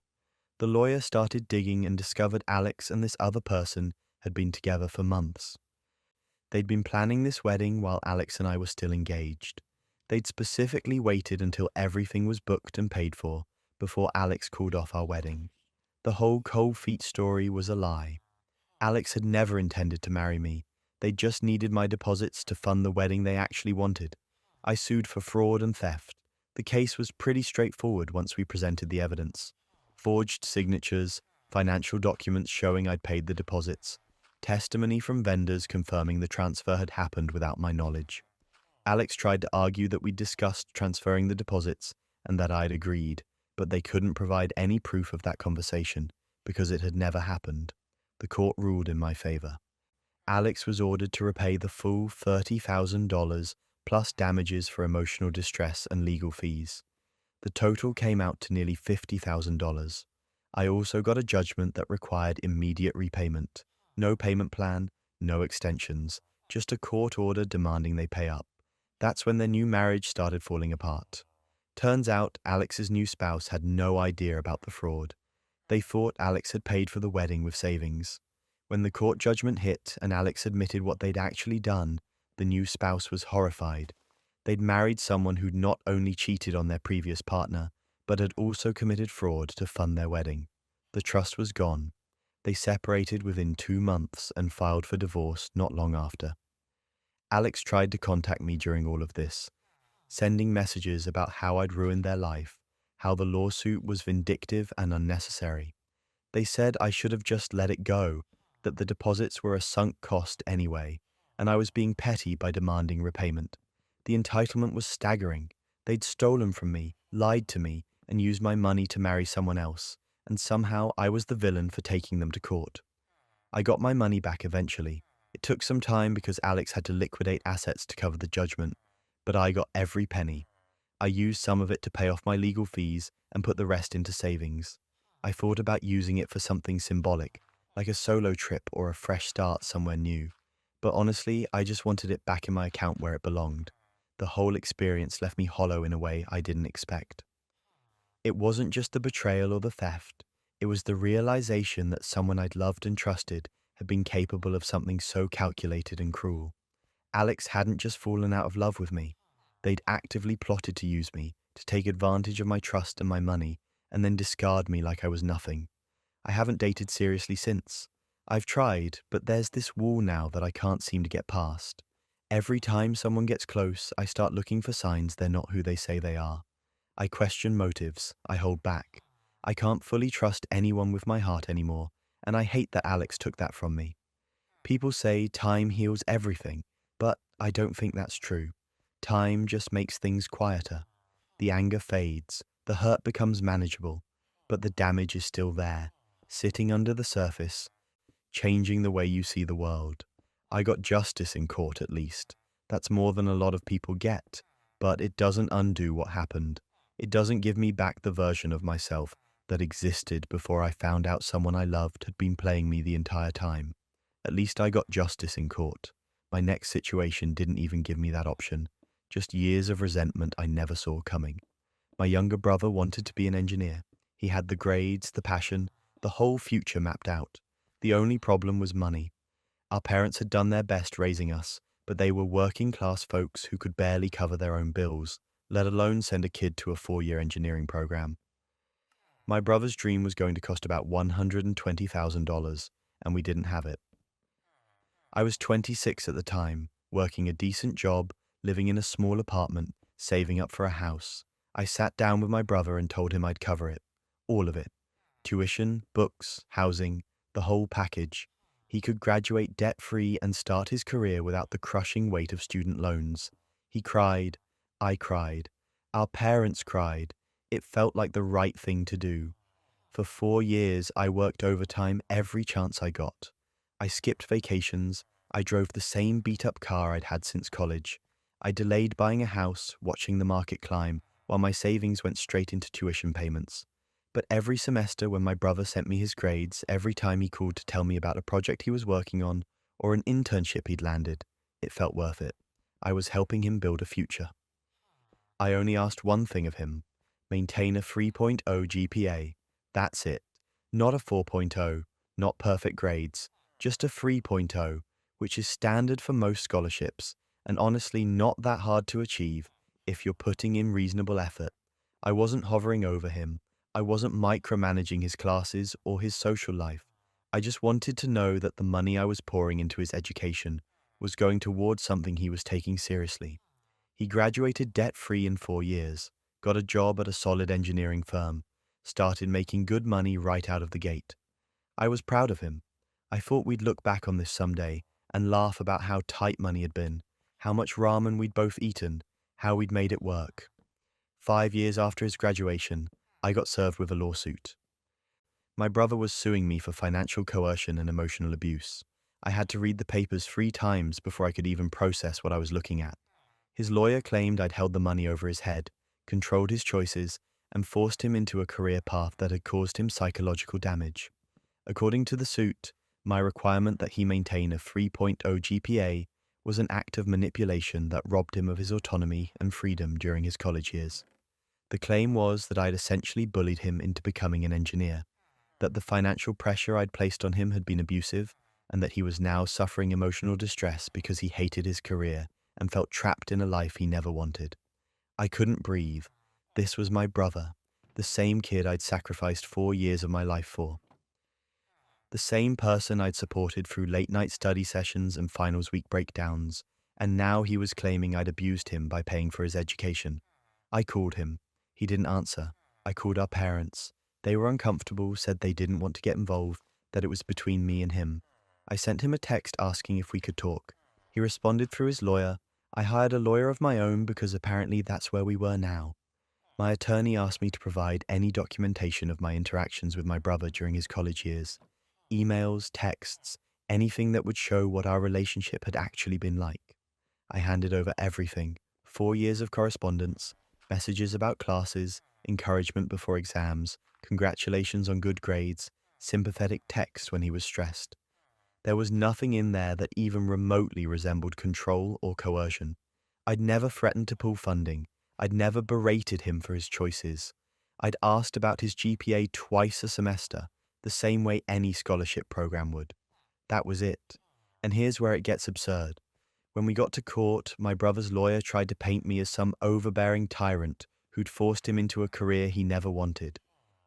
The lawyer started digging and discovered Alex and this other person had been together for months. They'd been planning this wedding while Alex and I were still engaged. They'd specifically waited until everything was booked and paid for before Alex called off our wedding. The whole cold feet story was a lie. Alex had never intended to marry me. They just needed my deposits to fund the wedding they actually wanted. I sued for fraud and theft. The case was pretty straightforward once we presented the evidence. Forged signatures, financial documents showing I'd paid the deposits, testimony from vendors confirming the transfer had happened without my knowledge. Alex tried to argue that we'd discussed transferring the deposits and that I'd agreed, but they couldn't provide any proof of that conversation because it had never happened. The court ruled in my favor. Alex was ordered to repay the full $30,000 plus damages for emotional distress and legal fees. The total came out to nearly $50,000. I also got a judgment that required immediate repayment. No payment plan, no extensions, just a court order demanding they pay up. That's when their new marriage started falling apart. Turns out Alex's new spouse had no idea about the fraud. They thought Alex had paid for the wedding with savings. When the court judgment hit and Alex admitted what they'd actually done, the new spouse was horrified. They'd married someone who'd not only cheated on their previous partner, but had also committed fraud to fund their wedding. The trust was gone. They separated within 2 months and filed for divorce not long after. Alex tried to contact me during all of this, sending messages about how I'd ruined their life, how the lawsuit was vindictive and unnecessary. They said I should have just let it go, that the deposits were a sunk cost anyway, and I was being petty by demanding repayment. The entitlement was staggering. They'd stolen from me, lied to me, and used my money to marry someone else, and somehow I was the villain for taking them to court. I got my money back eventually. It took some time because Alex had to liquidate assets to cover the judgment, but I got every penny. I used some of it to pay off my legal fees and put the rest into savings. I thought about using it for something symbolic, like a solo trip or a fresh start somewhere new. But honestly, I just wanted it back in my account where it belonged. The whole experience left me hollow in a way I didn't expect. It wasn't just the betrayal or the theft, it was the realization that someone I'd loved and trusted had been capable of something so calculated and cruel. Alex hadn't just fallen out of love with me. They'd actively plotted to use me, to take advantage of my trust and my money, and then discard me like I was nothing. I haven't dated seriously since. I've tried, but there's this wall now that I can't seem to get past. Every time someone gets close, I start looking for signs they're not who they say they are. I question motives, I hold back. I can't fully trust anyone with my heart anymore, and I hate that Alex took that from me. People say time heals everything, but I don't think that's true. Time just makes things quieter. The anger fades, the hurt becomes manageable, but the damage is still there, sitting under the surface, changing the way you see the world. I got justice in court at least. That's more than a lot of people get, but it doesn't undo what happened. It doesn't give me back the version of myself that existed before I found out someone I loved had been playing me the entire time. At least I got justice in court. My next situation didn't even give me that option, just years of resentment I never saw coming. My younger brother wanted to be an engineer. He had the grades, the passion, the whole future mapped out. The only problem was money. Our parents had done their best raising us, but they were working class folks who could barely cover their own bills, let alone send a kid to a 4-year engineering program. My brother's dream was going to cost about $120,000, and we didn't have it. I was 26 at the time, working a decent job, living in a small apartment, saving up for a house. I sat down with my brother and told him I'd cover it. All of it. Tuition, books, housing, the whole package. He could graduate debt-free and start his career without the crushing weight of student loans. He cried. I cried. Our parents cried. It felt like the right thing to do. For 4 years, I worked overtime every chance I got. I skipped vacations. I drove the same beat-up car I'd had since college. I delayed buying a house, watching the market climb, while my savings went straight into tuition payments. But every semester when my brother sent me his grades, every time he called to tell me about a project he was working on, or an internship he'd landed, it felt worth it. I was helping him build a future. I only asked one thing of him: maintain a 3.0 GPA. That's it. Not a 4.0, not perfect grades, just a 3.0, which is standard for most scholarships, and honestly not that hard to achieve if you're putting in reasonable effort. I wasn't hovering over him. I wasn't micromanaging his classes or his social life. I just wanted to know that the money I was pouring into his education was going towards something he was taking seriously. He graduated debt-free in 4 years, got a job at a solid engineering firm, started making good money right out of the gate. I was proud of him. I thought we'd look back on this someday and laugh about how tight money had been, how much ramen we'd both eaten, how we'd made it work. 5 years after his graduation, I got served with a lawsuit. My brother was suing me for financial coercion and emotional abuse. I had to read the papers 3 times before I could even process what I was looking at. His lawyer claimed I'd held the money over his head, controlled his choices, and forced him into a career path that had caused him psychological damage. According to the suit, my requirement that he maintain a 3.0 GPA was an act of manipulation that robbed him of his autonomy and freedom during his college years. The claim was that I'd essentially bullied him into becoming an engineer, that the financial pressure I'd placed on him had been abusive, and that he was now suffering emotional distress because he hated his career and felt trapped in a life he never wanted. I couldn't breathe. This was my brother, the same kid I'd sacrificed 4 years of my life for. The same person I'd supported through late-night study sessions and finals week breakdowns, and now he was claiming I'd abused him by paying for his education. I called him. He didn't answer. I called our parents. They were uncomfortable, said they didn't want to get involved, that it was between me and him. I sent him a text asking if we could talk. He responded through his lawyer. I hired a lawyer of my own because apparently that's where we were now. My attorney asked me to provide any documentation of my interactions with my brother during his college years. Emails, texts, anything that would show what our relationship had actually been like. I handed over everything: 4 years of correspondence, messages about classes, encouragement before exams, congratulations on good grades, sympathetic texts when he was stressed. There was nothing in there that even remotely resembled control or coercion. I'd never threatened to pull funding. I'd never berated him for his choices. I'd asked about his GPA twice a semester, the same way any scholarship program would. That was it. And here's where it gets absurd. When we got to court, my brother's lawyer tried to paint me as some overbearing tyrant who'd forced him into a career he never wanted.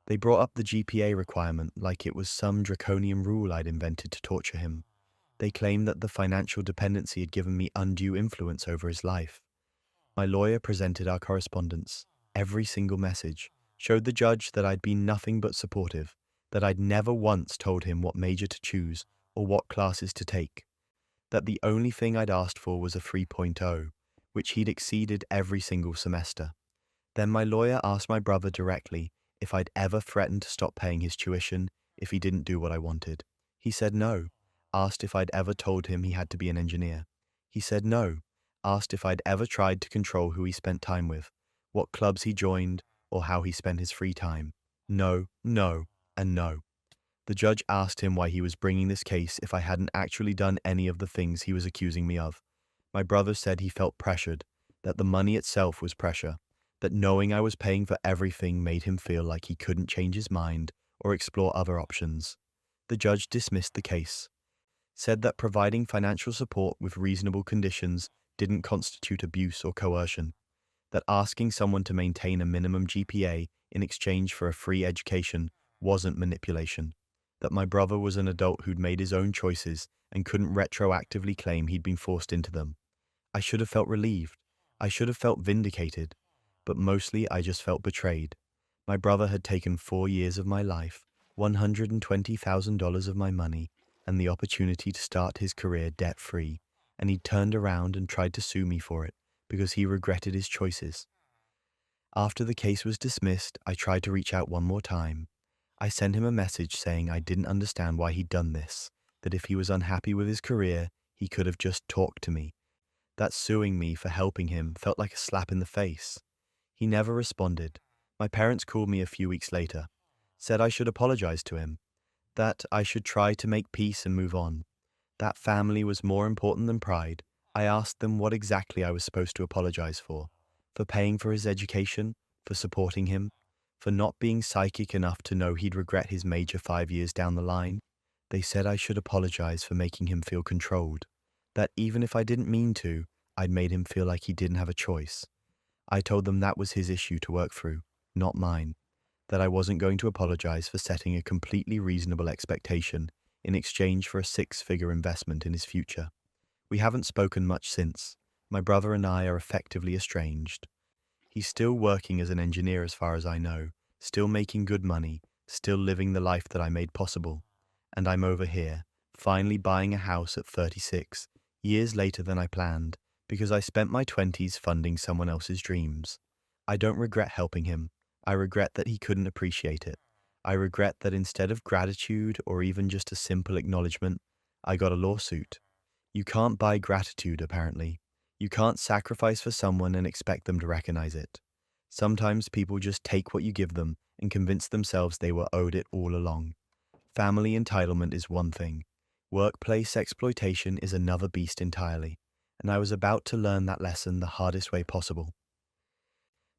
They brought up the GPA requirement like it was some draconian rule I'd invented to torture him. They claimed that the financial dependency had given me undue influence over his life. My lawyer presented our correspondence, every single message, showed the judge that I'd been nothing but supportive, that I'd never once told him what major to choose or what classes to take, that the only thing I'd asked for was a 3.0, which he'd exceeded every single semester. Then my lawyer asked my brother directly if I'd ever threatened to stop paying his tuition if he didn't do what I wanted. He said no. Asked if I'd ever told him he had to be an engineer. He said no. Asked if I'd ever tried to control who he spent time with, what clubs he joined, or how he spent his free time. No, no, and no. The judge asked him why he was bringing this case if I hadn't actually done any of the things he was accusing me of. My brother said he felt pressured, that the money itself was pressure, that knowing I was paying for everything made him feel like he couldn't change his mind or explore other options. The judge dismissed the case, said that providing financial support with reasonable conditions didn't constitute abuse or coercion, that asking someone to maintain a minimum GPA in exchange for a free education wasn't manipulation, that my brother was an adult who'd made his own choices and couldn't retroactively claim he'd been forced into them. I should have felt relieved. I should have felt vindicated. But mostly I just felt betrayed. My brother had taken 4 years of my life, $120,000 of my money, and the opportunity to start his career debt-free, and he turned around and tried to sue me for it because he regretted his choices. After the case was dismissed, I tried to reach out one more time. I sent him a message saying I didn't understand why he'd done this, that if he was unhappy with his career, he could have just talked to me. That suing me for helping him felt like a slap in the face. He never responded. My parents called me a few weeks later, said I should apologize to him, that I should try to make peace and move on. That family was more important than pride. I asked them what exactly I was supposed to apologize for paying for his education, for supporting him, for not being psychic enough to know he'd regret his major 5 years down the line. They said I should apologize for making him feel controlled, that even if I didn't mean to, I'd made him feel like he didn't have a choice. I told them that was his issue to work through, not mine, that I wasn't going to apologize for setting a completely reasonable expectation in exchange for a 6-figure investment in his future. We haven't spoken much since. My brother and I are effectively estranged. He's still working as an engineer as far as I know, still making good money, still living the life that I made possible. And I'm over here, finally buying a house at 36, years later than I planned, because I spent my 20s funding someone else's dreams. I don't regret helping him. I regret that he couldn't appreciate it. I regret that instead of gratitude or even just a simple acknowledgement, I got a lawsuit. You can't buy gratitude, apparently. You can't sacrifice for someone and expect them to recognize it. Sometimes people just take what you give them and convince themselves they were owed it all along. Family entitlement is one thing. Workplace exploitation is another beast entirely. And I was about to learn that lesson the hardest way possible.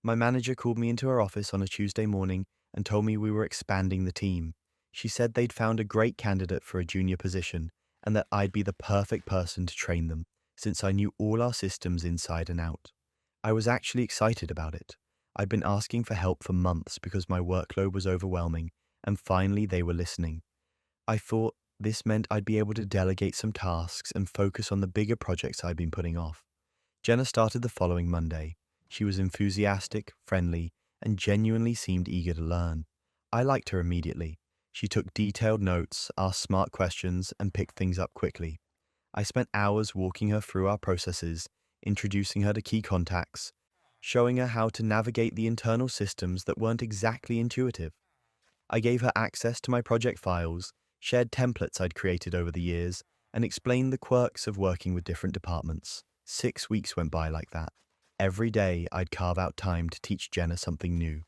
My manager called me into her office on a Tuesday morning and told me we were expanding the team. She said they'd found a great candidate for a junior position and that I'd be the perfect person to train them, since I knew all our systems inside and out. I was actually excited about it. I'd been asking for help for months because my workload was overwhelming, and finally they were listening. I thought this meant I'd be able to delegate some tasks and focus on the bigger projects I'd been putting off. Jenna started the following Monday. She was enthusiastic, friendly, and genuinely seemed eager to learn. I liked her immediately. She took detailed notes, asked smart questions, and picked things up quickly. I spent hours walking her through our processes, introducing her to key contacts, showing her how to navigate the internal systems that weren't exactly intuitive. I gave her access to my project files, shared templates I'd created over the years, and explained the quirks of working with different departments. 6 weeks went by like that. Every day, I'd carve out time to teach Jenna something new.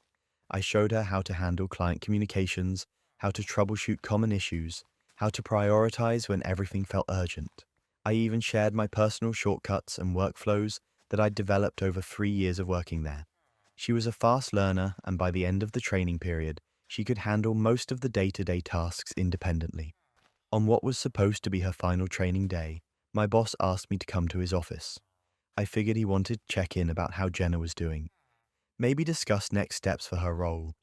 I showed her how to handle client communications, how to troubleshoot common issues, how to prioritize when everything felt urgent. I even shared my personal shortcuts and workflows that I'd developed over 3 years of working there. She was a fast learner, and by the end of the training period, she could handle most of the day-to-day tasks independently. On what was supposed to be her final training day, my boss asked me to come to his office. I figured he wanted to check in about how Jenna was doing, maybe discuss next steps for her role.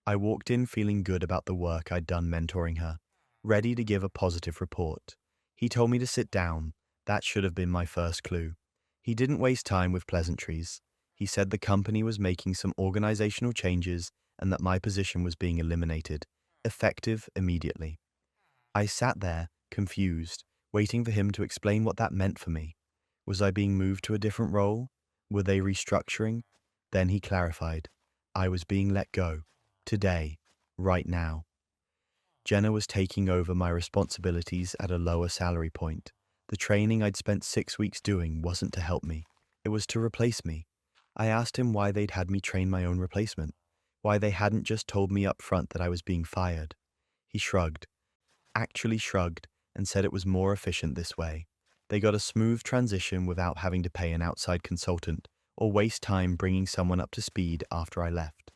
I walked in feeling good about the work I'd done mentoring her, ready to give a positive report. He told me to sit down. That should have been my first clue. He didn't waste time with pleasantries. He said the company was making some organizational changes and that my position was being eliminated, effective immediately. I sat there, confused, waiting for him to explain what that meant for me. Was I being moved to a different role? Were they restructuring? Then he clarified. I was being let go. Today. Right now. Jenna was taking over my responsibilities at a lower salary point. The training I'd spent 6 weeks doing wasn't to help me. It was to replace me. I asked him why they'd had me train my own replacement, why they hadn't just told me up front that I was being fired. He shrugged, actually shrugged, and said it was more efficient this way. They got a smooth transition without having to pay an outside consultant or waste time bringing someone up to speed after I left.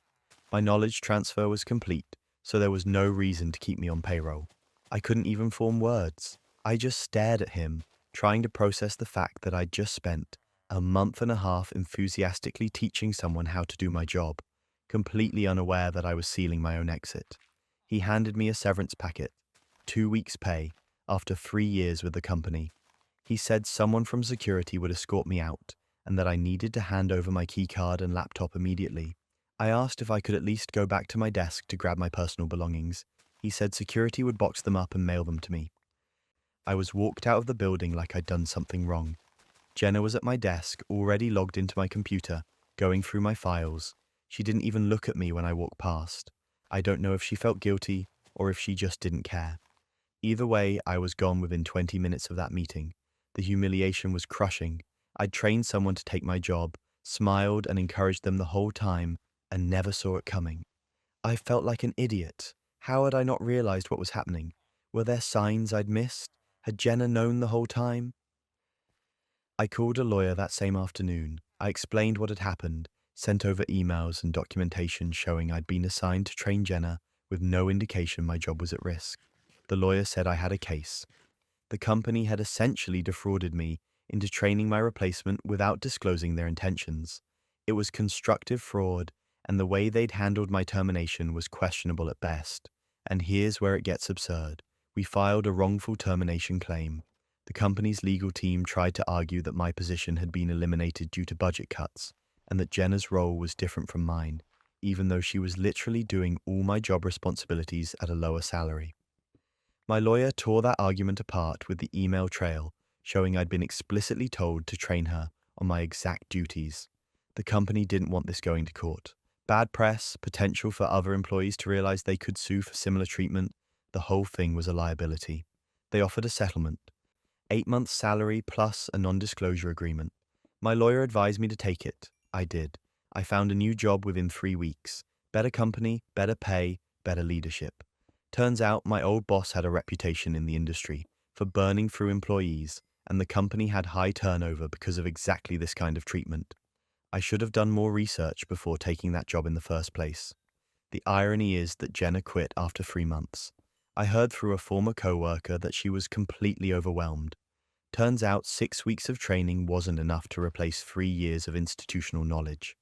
My knowledge transfer was complete, so there was no reason to keep me on payroll. I couldn't even form words. I just stared at him, trying to process the fact that I'd just spent a month and a half enthusiastically teaching someone how to do my job, completely unaware that I was sealing my own exit. He handed me a severance packet, 2 weeks' pay, after 3 years with the company. He said someone from security would escort me out, and that I needed to hand over my keycard and laptop immediately. I asked if I could at least go back to my desk to grab my personal belongings. He said security would box them up and mail them to me. I was walked out of the building like I'd done something wrong. Jenna was at my desk, already logged into my computer, going through my files. She didn't even look at me when I walked past. I don't know if she felt guilty or if she just didn't care. Either way, I was gone within 20 minutes of that meeting. The humiliation was crushing. I'd trained someone to take my job, smiled and encouraged them the whole time, and never saw it coming. I felt like an idiot. How had I not realized what was happening? Were there signs I'd missed? Had Jenna known the whole time? I called a lawyer that same afternoon. I explained what had happened, sent over emails and documentation showing I'd been assigned to train Jenna with no indication my job was at risk. The lawyer said I had a case. The company had essentially defrauded me into training my replacement without disclosing their intentions. It was constructive fraud, and the way they'd handled my termination was questionable at best. And here's where it gets absurd. We filed a wrongful termination claim. The company's legal team tried to argue that my position had been eliminated due to budget cuts, and that Jenna's role was different from mine, even though she was literally doing all my job responsibilities at a lower salary. My lawyer tore that argument apart with the email trail, showing I'd been explicitly told to train her on my exact duties. The company didn't want this going to court. Bad press, potential for other employees to realize they could sue for similar treatment, the whole thing was a liability. They offered a settlement, 8 months' salary plus a non-disclosure agreement. My lawyer advised me to take it. I did. I found a new job within 3 weeks. Better company, better pay, better leadership. Turns out my old boss had a reputation in the industry for burning through employees, and the company had high turnover because of exactly this kind of treatment. I should have done more research before taking that job in the first place. The irony is that Jenna quit after 3 months. I heard through a former coworker that she was completely overwhelmed. Turns out 6 weeks of training wasn't enough to replace 3 years of institutional knowledge.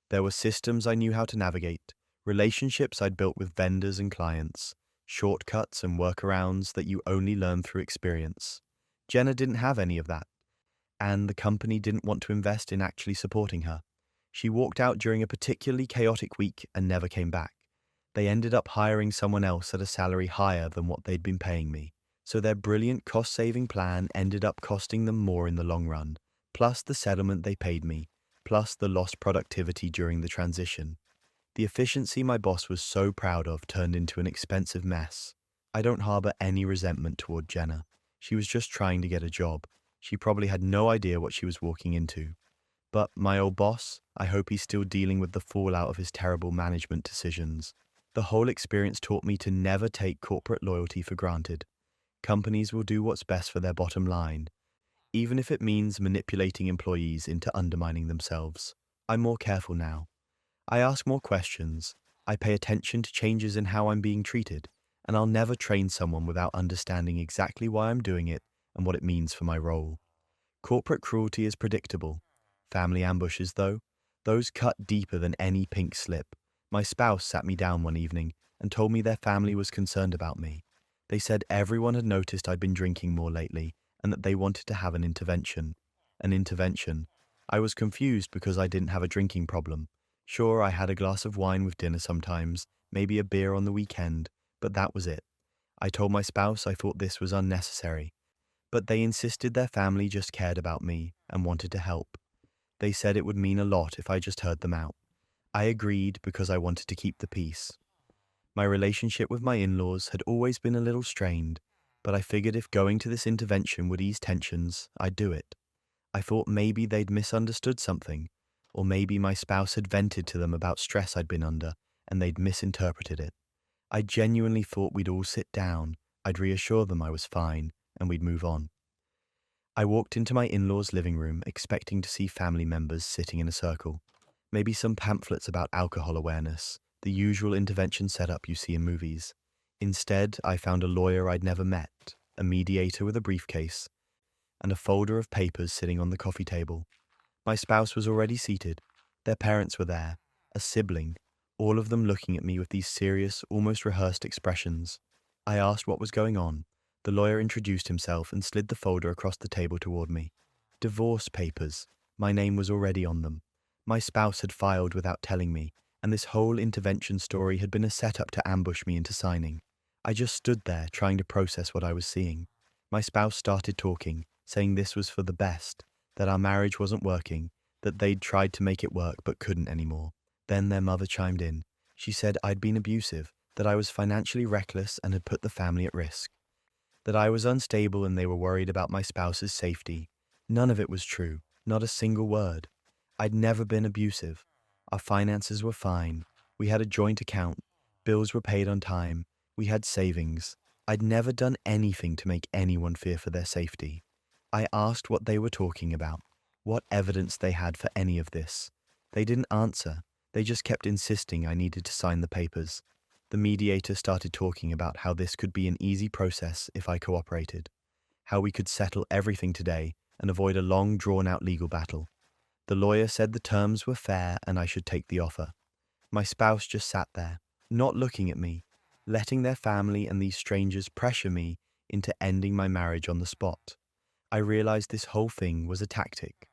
There were systems I knew how to navigate, relationships I'd built with vendors and clients, shortcuts and workarounds that you only learn through experience. Jenna didn't have any of that, and the company didn't want to invest in actually supporting her. She walked out during a particularly chaotic week and never came back. They ended up hiring someone else at a salary higher than what they'd been paying me, so their brilliant cost-saving plan ended up costing them more in the long run, plus the settlement they paid me, plus the lost productivity during the transition. The efficiency my boss was so proud of turned into an expensive mess. I don't harbor any resentment toward Jenna. She was just trying to get a job. She probably had no idea what she was walking into. But my old boss, I hope he's still dealing with the fallout of his terrible management decisions. The whole experience taught me to never take corporate loyalty for granted. Companies will do what's best for their bottom line, even if it means manipulating employees into undermining themselves. I'm more careful now. I ask more questions. I pay attention to changes in how I'm being treated, and I'll never train someone without understanding exactly why I'm doing it and what it means for my role. Corporate cruelty is predictable. Family ambushes, though, those cut deeper than any pink slip. My spouse sat me down one evening and told me their family was concerned about me. They said everyone had noticed I'd been drinking more lately and that they wanted to have an intervention. An intervention. I was confused because I didn't have a drinking problem. Sure, I had a glass of wine with dinner sometimes, maybe a beer on the weekend, but that was it. I told my spouse I thought this was unnecessary, but they insisted their family just cared about me and wanted to help. They said it would mean a lot if I just heard them out. I agreed because I wanted to keep the peace. My relationship with my in-laws had always been a little strained, but I figured if going to this intervention would ease tensions, I'd do it. I thought maybe they'd misunderstood something, or maybe my spouse had vented to them about stress I'd been under, and they'd misinterpreted it. I genuinely thought we'd all sit down, I'd reassure them I was fine, and we'd move on. I walked into my in-laws' living room expecting to see family members sitting in a circle. Maybe some pamphlets about alcohol awareness, the usual intervention setup you see in movies. Instead, I found a lawyer I'd never met, a mediator with a briefcase, and a folder of papers sitting on the coffee table. My spouse was already seated. Their parents were there, a sibling, all of them looking at me with these serious, almost rehearsed expressions. I asked what was going on. The lawyer introduced himself and slid the folder across the table toward me. Divorce papers. My name was already on them. My spouse had filed without telling me, and this whole intervention story had been a setup to ambush me into signing. I just stood there trying to process what I was seeing. My spouse started talking, saying this was for the best, that our marriage wasn't working, that they'd tried to make it work but couldn't anymore. Then their mother chimed in. She said I'd been abusive, that I was financially reckless and had put the family at risk, that I was unstable and they were worried about my spouse's safety. None of it was true, not a single word. I'd never been abusive. Our finances were fine. We had a joint account. Bills were paid on time. We had savings. I'd never done anything to make anyone fear for their safety. I asked what they were talking about, what evidence they had for any of this. They didn't answer. They just kept insisting I needed to sign the papers. The mediator started talking about how this could be an easy process if I cooperated, how we could settle everything today and avoid a long, drawn-out legal battle. The lawyer said the terms were fair and I should take the offer. My spouse just sat there, not looking at me, letting their family and these strangers pressure me into ending my marriage on the spot. I realized this whole thing was a tactic.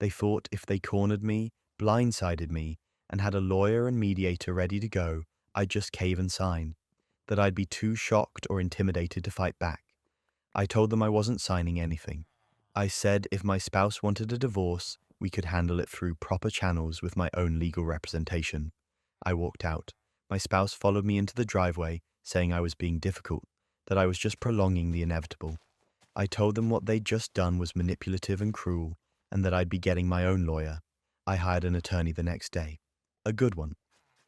They thought if they cornered me, blindsided me, and had a lawyer and mediator ready to go, I'd just cave and sign, that I'd be too shocked or intimidated to fight back. I told them I wasn't signing anything. I said if my spouse wanted a divorce, we could handle it through proper channels with my own legal representation. I walked out. My spouse followed me into the driveway, saying I was being difficult, that I was just prolonging the inevitable. I told them what they'd just done was manipulative and cruel, and that I'd be getting my own lawyer. I hired an attorney the next day. A good one.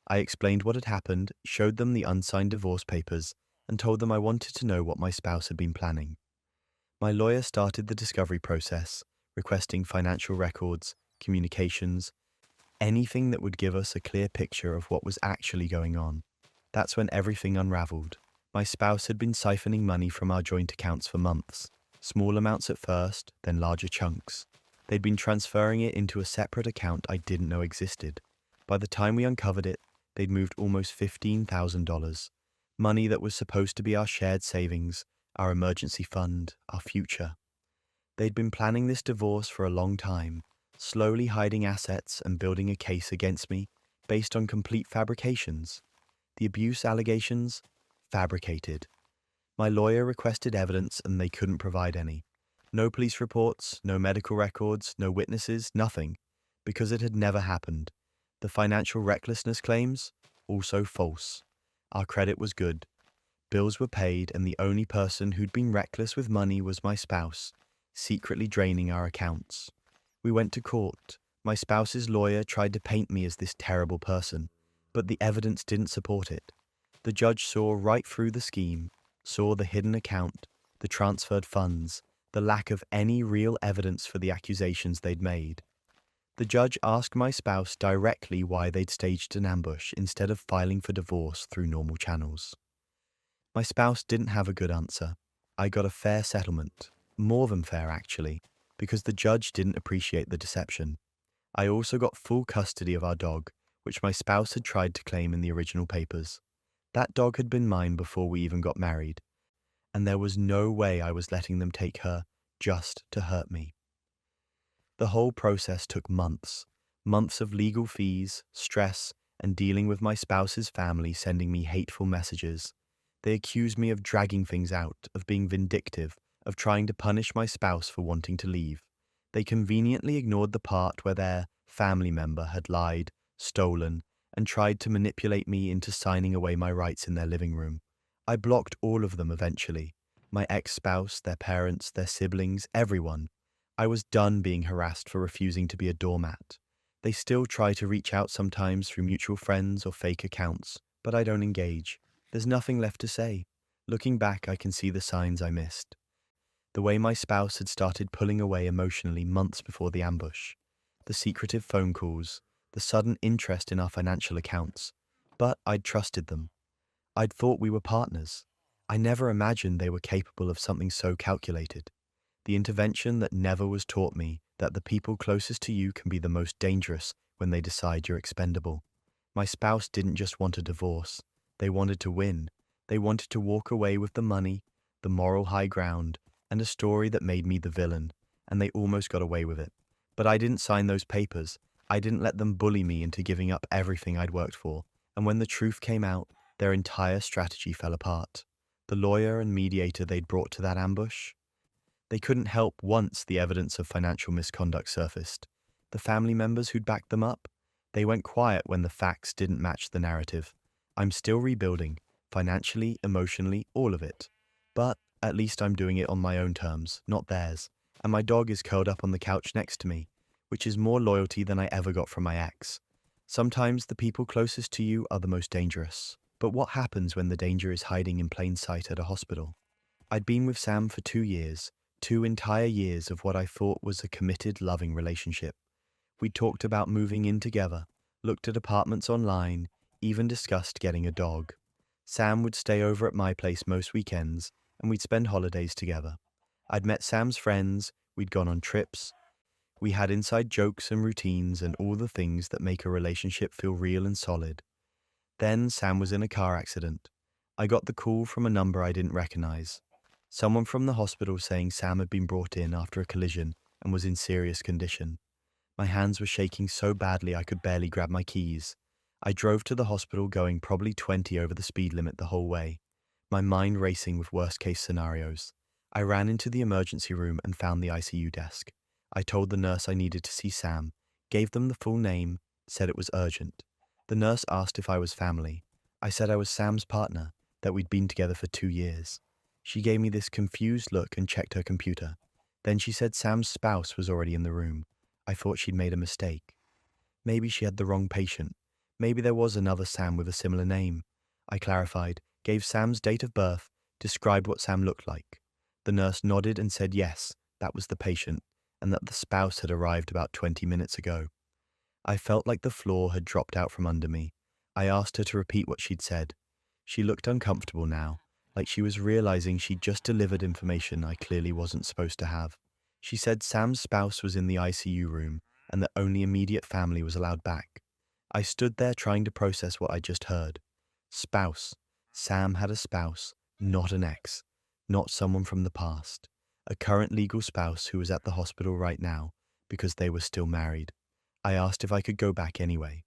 I explained what had happened, showed them the unsigned divorce papers, and told them I wanted to know what my spouse had been planning. My lawyer started the discovery process, requesting financial records, communications, anything that would give us a clear picture of what was actually going on. That's when everything unraveled. My spouse had been siphoning money from our joint accounts for months, small amounts at first, then larger chunks. They'd been transferring it into a separate account I didn't know existed. By the time we uncovered it, they'd moved almost $15,000, money that was supposed to be our shared savings, our emergency fund, our future. They'd been planning this divorce for a long time, slowly hiding assets and building a case against me based on complete fabrications. The abuse allegations? Fabricated. My lawyer requested evidence and they couldn't provide any. No police reports, no medical records, no witnesses, nothing, because it had never happened. The financial recklessness claims? Also false. Our credit was good. Bills were paid and the only person who'd been reckless with money was my spouse, secretly draining our accounts. We went to court. My spouse's lawyer tried to paint me as this terrible person, but the evidence didn't support it. The judge saw right through the scheme, saw the hidden account, the transferred funds, the lack of any real evidence for the accusations they'd made. The judge asked my spouse directly why they'd staged an ambush instead of filing for divorce through normal channels. My spouse didn't have a good answer. I got a fair settlement, more than fair actually, because the judge didn't appreciate the deception. I also got full custody of our dog, which my spouse had tried to claim in the original papers. That dog had been mine before we even got married, and there was no way I was letting them take her just to hurt me. The whole process took months of legal fees, stress, and dealing with my spouse's family sending me hateful messages. They accused me of dragging things out, of being vindictive, of trying to punish my spouse for wanting to leave. They conveniently ignored the part where their family member had lied, stolen, and tried to manipulate me into signing away my rights in their living room. I blocked all of them eventually. My ex-spouse, their parents, their siblings, everyone. I was done being harassed for refusing to be a doormat. They still try to reach out sometimes through mutual friends or fake accounts, but I don't engage. There's nothing left to say. Looking back, I can see the signs I missed. The way my spouse had started pulling away emotionally months before the ambush. The secretive phone calls, the sudden interest in our financial accounts. But I'd trusted them. I'd thought we were partners. I never imagined they were capable of something so calculated. The intervention that never was taught me that the people closest to you can be the most dangerous when they decide you're expendable. My spouse didn't just want a divorce. They wanted to win. They wanted to walk away with the money, the moral high ground, and a story that made me the villain, and they almost got away with it. But I didn't sign those papers. I didn't let them bully me into giving up everything I'd worked for. And when the truth came out, their entire strategy fell apart. The lawyer and mediator they'd brought to that ambush, they couldn't help once the evidence of financial misconduct surfaced. The family members who'd backed them up, they went quiet when the facts didn't match the narrative. I'm still rebuilding, financially, emotionally, all of it. But at least I'm doing it on my own terms, not theirs. And my dog is curled up on the couch next to me, which is more loyalty than I ever got from my ex. Sometimes the people closest to you are the most dangerous. But what happens when the danger is hiding in plain sight at a hospital? I'd been with Sam for 2 years, 2 entire years of what I thought was a committed, loving relationship. We talked about moving in together, looked at apartments online, even discussed getting a dog. Sam would stay over at my place most weekends, and we'd spend holidays together. I'd met Sam's friends, we'd gone on trips. We had inside jokes and routines and all the things that make a relationship feel real and solid. Then Sam was in a car accident. I got the call from a number I didn't recognize. Someone from the hospital saying Sam had been brought in after a collision and was in serious condition. My hands were shaking so badly I could barely grab my keys. I drove to the hospital going probably 20 over the speed limit the whole way, my mind racing with worst-case scenarios. I ran into the emergency room and found the ICU desk. I told the nurse I needed to see Sam, gave them the full name, said it was urgent. The nurse asked if I was family. I said I was Sam's partner, that we'd been together for 2 years. She gave me this confused look and checked her computer. Then she said Sam's spouse was already in the room. I thought she'd made a mistake. Maybe she had the wrong patient. Maybe there was another Sam with a similar name. I clarified, gave Sam's date of birth, described what Sam looked like. The nurse nodded and said yes, that was the patient, and that the spouse had arrived about 20 minutes ago. I felt like the floor had dropped out from under me. I asked her to repeat what she'd said. She looked uncomfortable now, like she was realizing she'd just delivered information I clearly wasn't supposed to have. She said Sam's spouse was in the ICU room and that only immediate family was allowed back. I stood there trying to process what I just heard. Spouse. Sam had a spouse, not an ex, not someone from the past. A current legal spouse who was at the hospital right now because they were still married. I asked if I could go back anyway.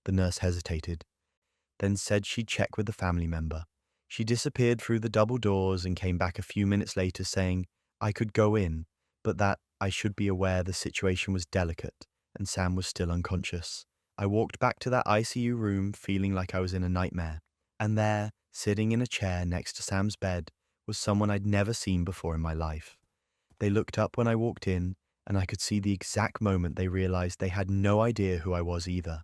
The nurse hesitated, then said she'd check with the family member. She disappeared through the double doors and came back a few minutes later saying I could go in, but that I should be aware the situation was delicate and Sam was still unconscious. I walked back to that ICU room feeling like I was in a nightmare, and there, sitting in a chair next to Sam's bed, was someone I'd never seen before in my life. They looked up when I walked in, and I could see the exact moment they realized they had no idea who I was either.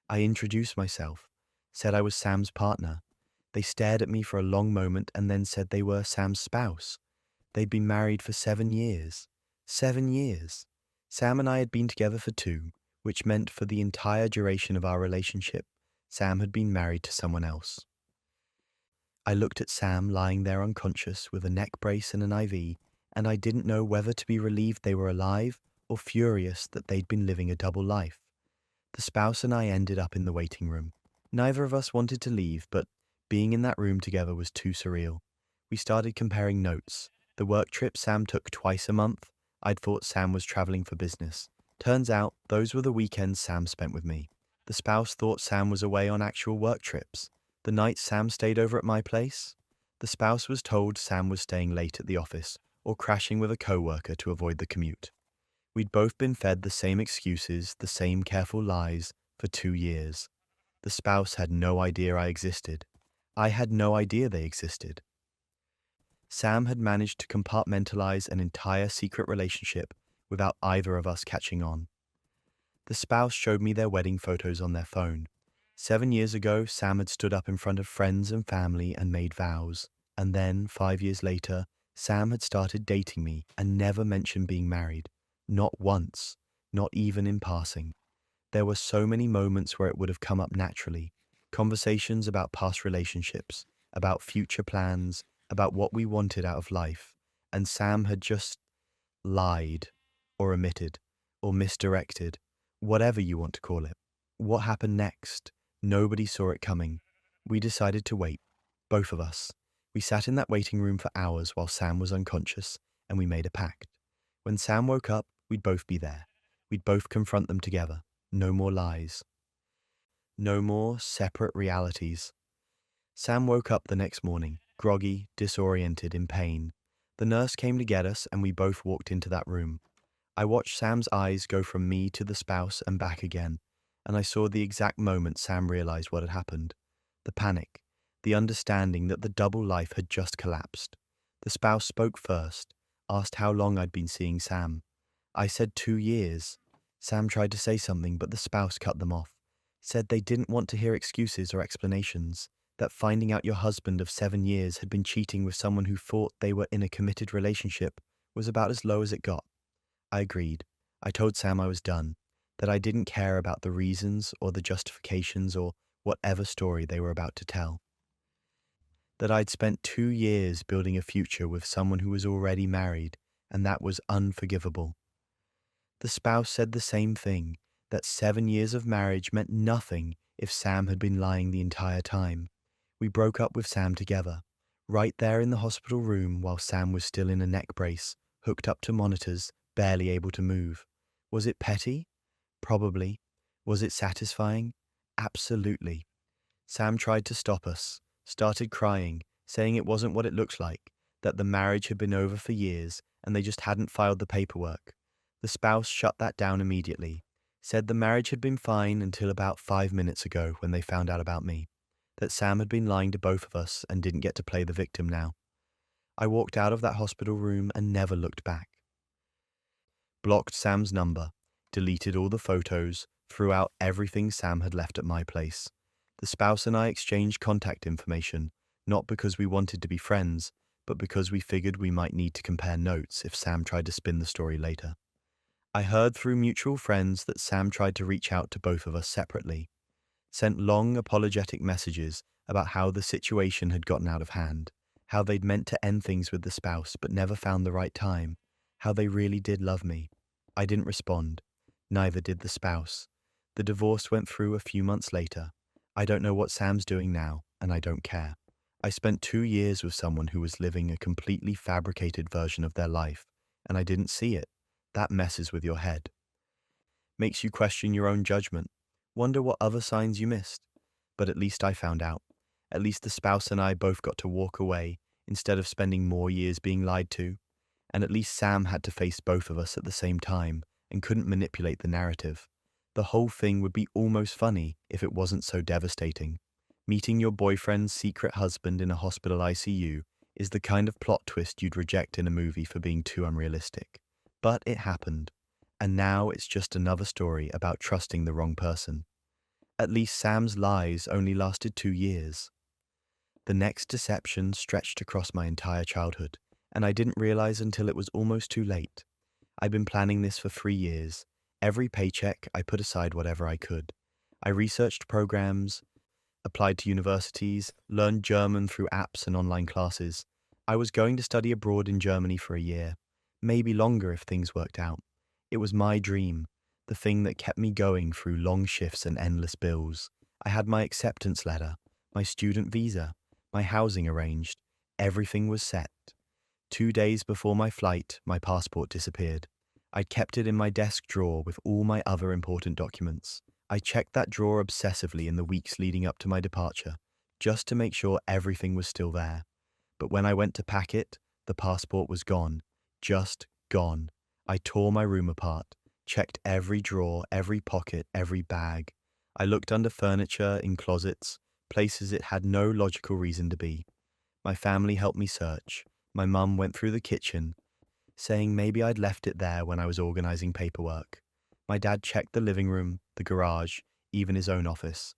I introduced myself, said I was Sam's partner. They stared at me for a long moment and then said they were Sam's spouse. They'd been married for 7 years. 7 years. Sam and I had been together for 2, which meant for the entire duration of our relationship, Sam had been married to someone else. I looked at Sam lying there unconscious with a neck brace and an IV, and I didn't know whether to be relieved they were alive or furious that they'd been living a double life. The spouse and I ended up in the waiting room. Neither of us wanted to leave, but being in that room together was too surreal. We started comparing notes. The work trip Sam took twice a month, I'd thought Sam was traveling for business. Turns out, those were the weekends Sam spent with me. The spouse thought Sam was away on actual work trips. The night Sam stayed over at my place, the spouse was told Sam was staying late at the office or crashing with a coworker to avoid the commute. We'd both been fed the same excuses, the same careful lies, for 2 years. The spouse had no idea I existed. I had no idea they existed. Sam had managed to compartmentalize an entire secret relationship without either of us catching on. The spouse showed me their wedding photos on their phone. 7 years ago, Sam had stood up in front of friends and family and made vows. And then, 5 years later, Sam had started dating me and never mentioned being married. Not once, not even in passing. There were so many moments where it would have come up naturally. Conversations about past relationships, about future plans, about what we wanted out of life. And Sam had just lied, or omitted, or misdirected, whatever you want to call it. What happened next? Nobody saw it coming. We decided to wait, both of us. We sat in that waiting room for hours while Sam was unconscious, and we made a pact. When Sam woke up, we'd both be there. We'd both confront them together. No more lies. No more separate realities. Sam woke up the next morning, groggy, disoriented, in pain. The nurse came to get us, and we both walked into that room. I watched Sam's eyes go from me to the spouse and back again, and I saw the exact moment Sam realized what had happened. The panic, the understanding that the double life had just collapsed. The spouse spoke first, asked how long I'd been seeing Sam. I said 2 years. Sam tried to say something, but the spouse cut them off. Said they didn't want to hear excuses or explanations, that finding out your husband of 7 years had been cheating with someone who thought they were in a committed relationship was about as low as it got. I agreed. I told Sam I was done, that I didn't care about the reasons or the justifications or whatever story they were about to tell. That I'd spent 2 years building a future with someone who was already married, and that was unforgivable. The spouse said the same thing, that 7 years of marriage meant nothing if Sam had been lying the entire time. We broke up with Sam together, right there in the hospital room while Sam was still in a neck brace, hooked up to monitors, barely able to move. Was it petty? Probably. Was it satisfying? Absolutely. Sam tried to stop us, started crying, saying it wasn't what it looked like, that the marriage had been over for years and they just hadn't filed the paperwork. The spouse shut that down immediately, said the marriage had been fine until about 5 minutes ago when they found out about me, that Sam had been lying to both of us and didn't get to play the victim now. I walked out of that hospital room and never looked back. Blocked Sam's number, deleted all the photos, threw out everything Sam had left at my place. The spouse and I exchanged contact information, not because we wanted to be friends, but because we figured we might need to compare notes if Sam tried to spin the story later. I heard through mutual friends that Sam tried to reach out to both of us separately, sent long apologetic messages about how the situation had gotten out of hand, how they'd meant to end things with the spouse but never found the right time, how they really did love me. I didn't respond. Neither did the spouse. The divorce went through a few months later. I don't know what Sam's doing now, and I don't care. I spent 2 years with someone who was living a completely fabricated version of their life, and I didn't see it. That messes with your head. Makes you question your own judgment. Wonder what other signs you missed. But at least I found out. At least the spouse and I both got to walk away instead of spending more years being lied to. And at least Sam had to face both of us at the same time and couldn't manipulate the narrative. The whole thing would be almost funny if it wasn't so devastating. Meeting your boyfriend's secret husband in a hospital ICU is the kind of plot twist you'd reject in a movie for being too unrealistic. But it happened, and now it's just another story about trusting the wrong person. At least Sam's lies only lasted 2 years. The next deception stretched across my entire childhood, and I didn't realize until it was almost too late. I'd been planning this for 3 years. Every paycheck, I put aside whatever I could. I researched programs, applied to universities, learned German through apps and online classes. I was going to study abroad in Germany for a year, maybe longer if things worked out. It was my dream, the thing that kept me going through long shifts and endless bills. I had my acceptance letter, my student visa, my housing arranged. Everything was set. 2 days before my flight, my passport disappeared. I'd kept it in my desk drawer with all my other important documents. I checked that drawer obsessively in the weeks leading up to my departure, just to make sure everything was still there. But when I went to pack it, the passport was gone. Just gone. I tore my room apart, checked every drawer, every pocket, every bag. I looked under furniture, in closets, places it had no logical reason to be. My family helped me search. My mum went through the kitchen, saying maybe I'd left it there when I was organizing paperwork. My dad checked the living room, the garage, even his own office.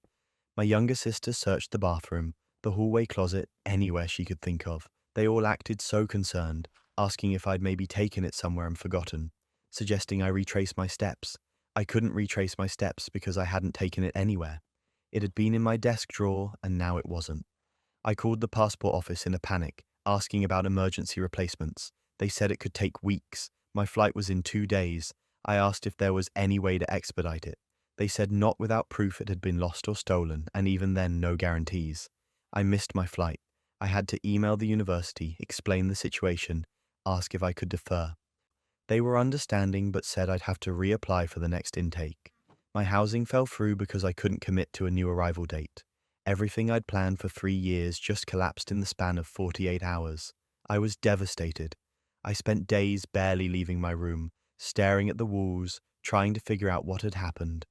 My younger sister searched the bathroom, the hallway closet, anywhere she could think of. They all acted so concerned, asking if I'd maybe taken it somewhere and forgotten, suggesting I retrace my steps. I couldn't retrace my steps because I hadn't taken it anywhere. It had been in my desk drawer, and now it wasn't. I called the passport office in a panic, asking about emergency replacements. They said it could take weeks. My flight was in 2 days. I asked if there was any way to expedite it. They said not without proof it had been lost or stolen, and even then, no guarantees. I missed my flight. I had to email the university, explain the situation, ask if I could defer. They were understanding but said I'd have to reapply for the next intake. My housing fell through because I couldn't commit to a new arrival date. Everything I'd planned for 3 years just collapsed in the span of 48 hours. I was devastated. I spent days barely leaving my room, staring at the walls, trying to figure out what had happened.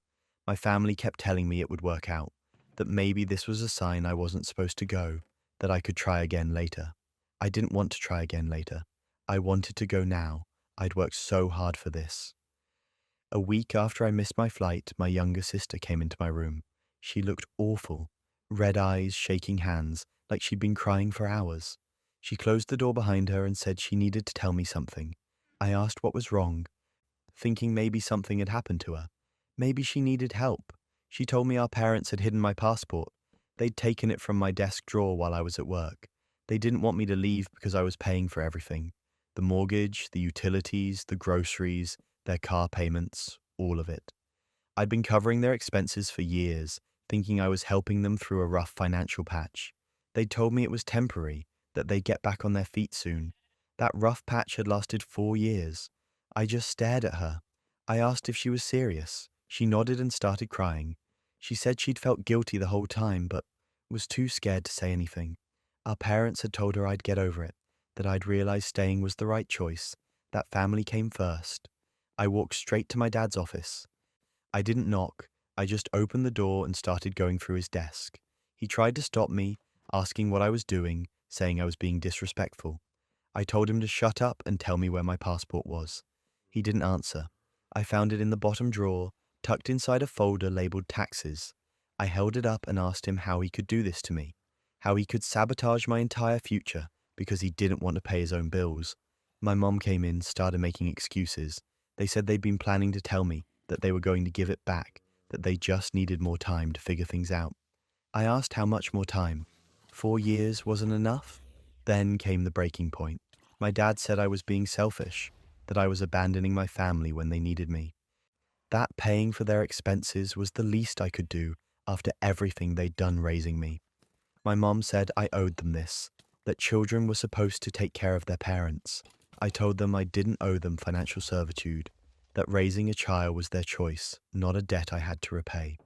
My family kept telling me it would work out, that maybe this was a sign I wasn't supposed to go, that I could try again later. I didn't want to try again later. I wanted to go now. I'd worked so hard for this. A week after I missed my flight, my younger sister came into my room. She looked awful. Red eyes, shaking hands, like she'd been crying for hours. She closed the door behind her and said she needed to tell me something. I asked what was wrong, thinking maybe something had happened to her. Maybe she needed help. She told me our parents had hidden my passport. They'd taken it from my desk drawer while I was at work. They didn't want me to leave because I was paying for everything. The mortgage, the utilities, the groceries, their car payments, all of it. I'd been covering their expenses for years, thinking I was helping them through a rough financial patch. They'd told me it was temporary, that they'd get back on their feet soon. That rough patch had lasted 4 years. I just stared at her. I asked if she was serious. She nodded and started crying. She said she'd felt guilty the whole time, but was too scared to say anything. Our parents had told her I'd get over it, that I'd realized staying was the right choice, that family came first. I walked straight to my dad's office. I didn't knock. I just opened the door and started going through his desk. He tried to stop me, asking what I was doing, saying I was being disrespectful. I told him to shut up and tell me where my passport was. He didn't answer. I found it in the bottom drawer, tucked inside a folder labeled taxes. I held it up and asked him how he could do this to me, how he could sabotage my entire future because he didn't want to pay his own bills. My mom came in, started making excuses. They said they'd been planning to tell me that they were going to give it back, that they just needed more time to figure things out. I asked how much more time. 4 years wasn't enough? Then came the breaking point. My dad said I was being selfish, that I was abandoning my family when they needed me. That paying for their expenses was the least I could do after everything they'd done raising me. My mom said I owed them this, that children were supposed to take care of their parents. I told them I didn't owe them financial servitude, that raising a child was their choice, not a debt I had to repay,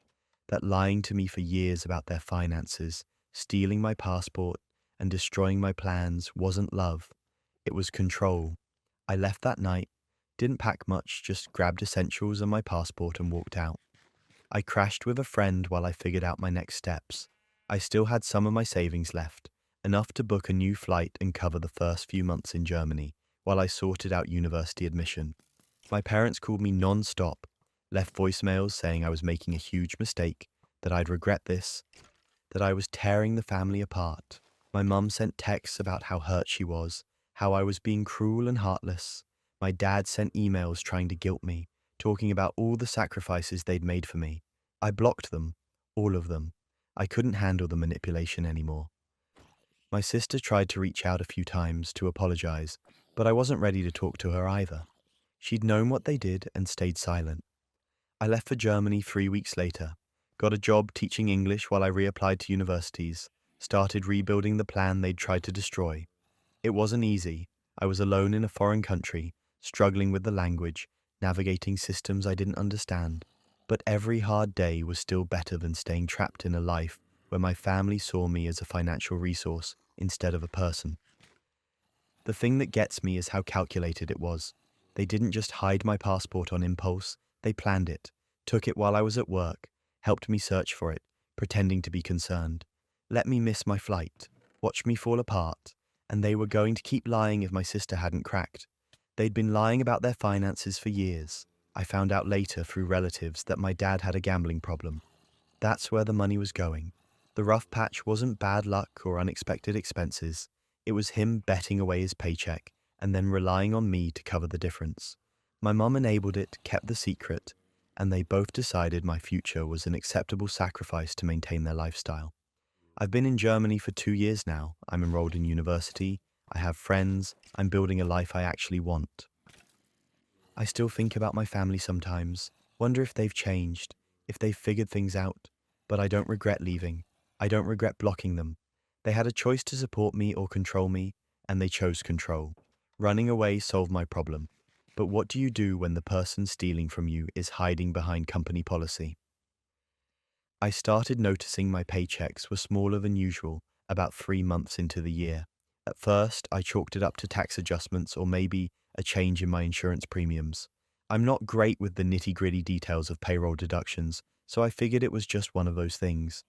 that lying to me for years about their finances, stealing my passport, and destroying my plans wasn't love, it was control. I left that night, didn't pack much, just grabbed essentials and my passport and walked out. I crashed with a friend while I figured out my next steps. I still had some of my savings left, enough to book a new flight and cover the first few months in Germany while I sorted out university admission. My parents called me non-stop, left voicemails saying I was making a huge mistake, that I'd regret this, that I was tearing the family apart. My mum sent texts about how hurt she was, how I was being cruel and heartless. My dad sent emails trying to guilt me, talking about all the sacrifices they'd made for me. I blocked them, all of them. I couldn't handle the manipulation anymore. My sister tried to reach out a few times to apologize, but I wasn't ready to talk to her either. She'd known what they did and stayed silent. I left for Germany 3 weeks later, got a job teaching English while I reapplied to universities, started rebuilding the plan they'd tried to destroy. It wasn't easy. I was alone in a foreign country, struggling with the language, navigating systems I didn't understand. But every hard day was still better than staying trapped in a life where my family saw me as a financial resource instead of a person. The thing that gets me is how calculated it was. They didn't just hide my passport on impulse, they planned it, took it while I was at work, helped me search for it, pretending to be concerned, let me miss my flight, watch me fall apart, and they were going to keep lying if my sister hadn't cracked. They'd been lying about their finances for years. I found out later through relatives that my dad had a gambling problem. That's where the money was going. The rough patch wasn't bad luck or unexpected expenses. It was him betting away his paycheck and then relying on me to cover the difference. My mum enabled it, kept the secret, and they both decided my future was an acceptable sacrifice to maintain their lifestyle. I've been in Germany for 2 years now. I'm enrolled in university. I have friends. I'm building a life I actually want. I still think about my family sometimes, wonder if they've changed, if they've figured things out, but I don't regret leaving. I don't regret blocking them. They had a choice to support me or control me, and they chose control. Running away solved my problem. But what do you do when the person stealing from you is hiding behind company policy? I started noticing my paychecks were smaller than usual about 3 months into the year. At first, I chalked it up to tax adjustments or maybe a change in my insurance premiums. I'm not great with the nitty-gritty details of payroll deductions, so I figured it was just one of those things.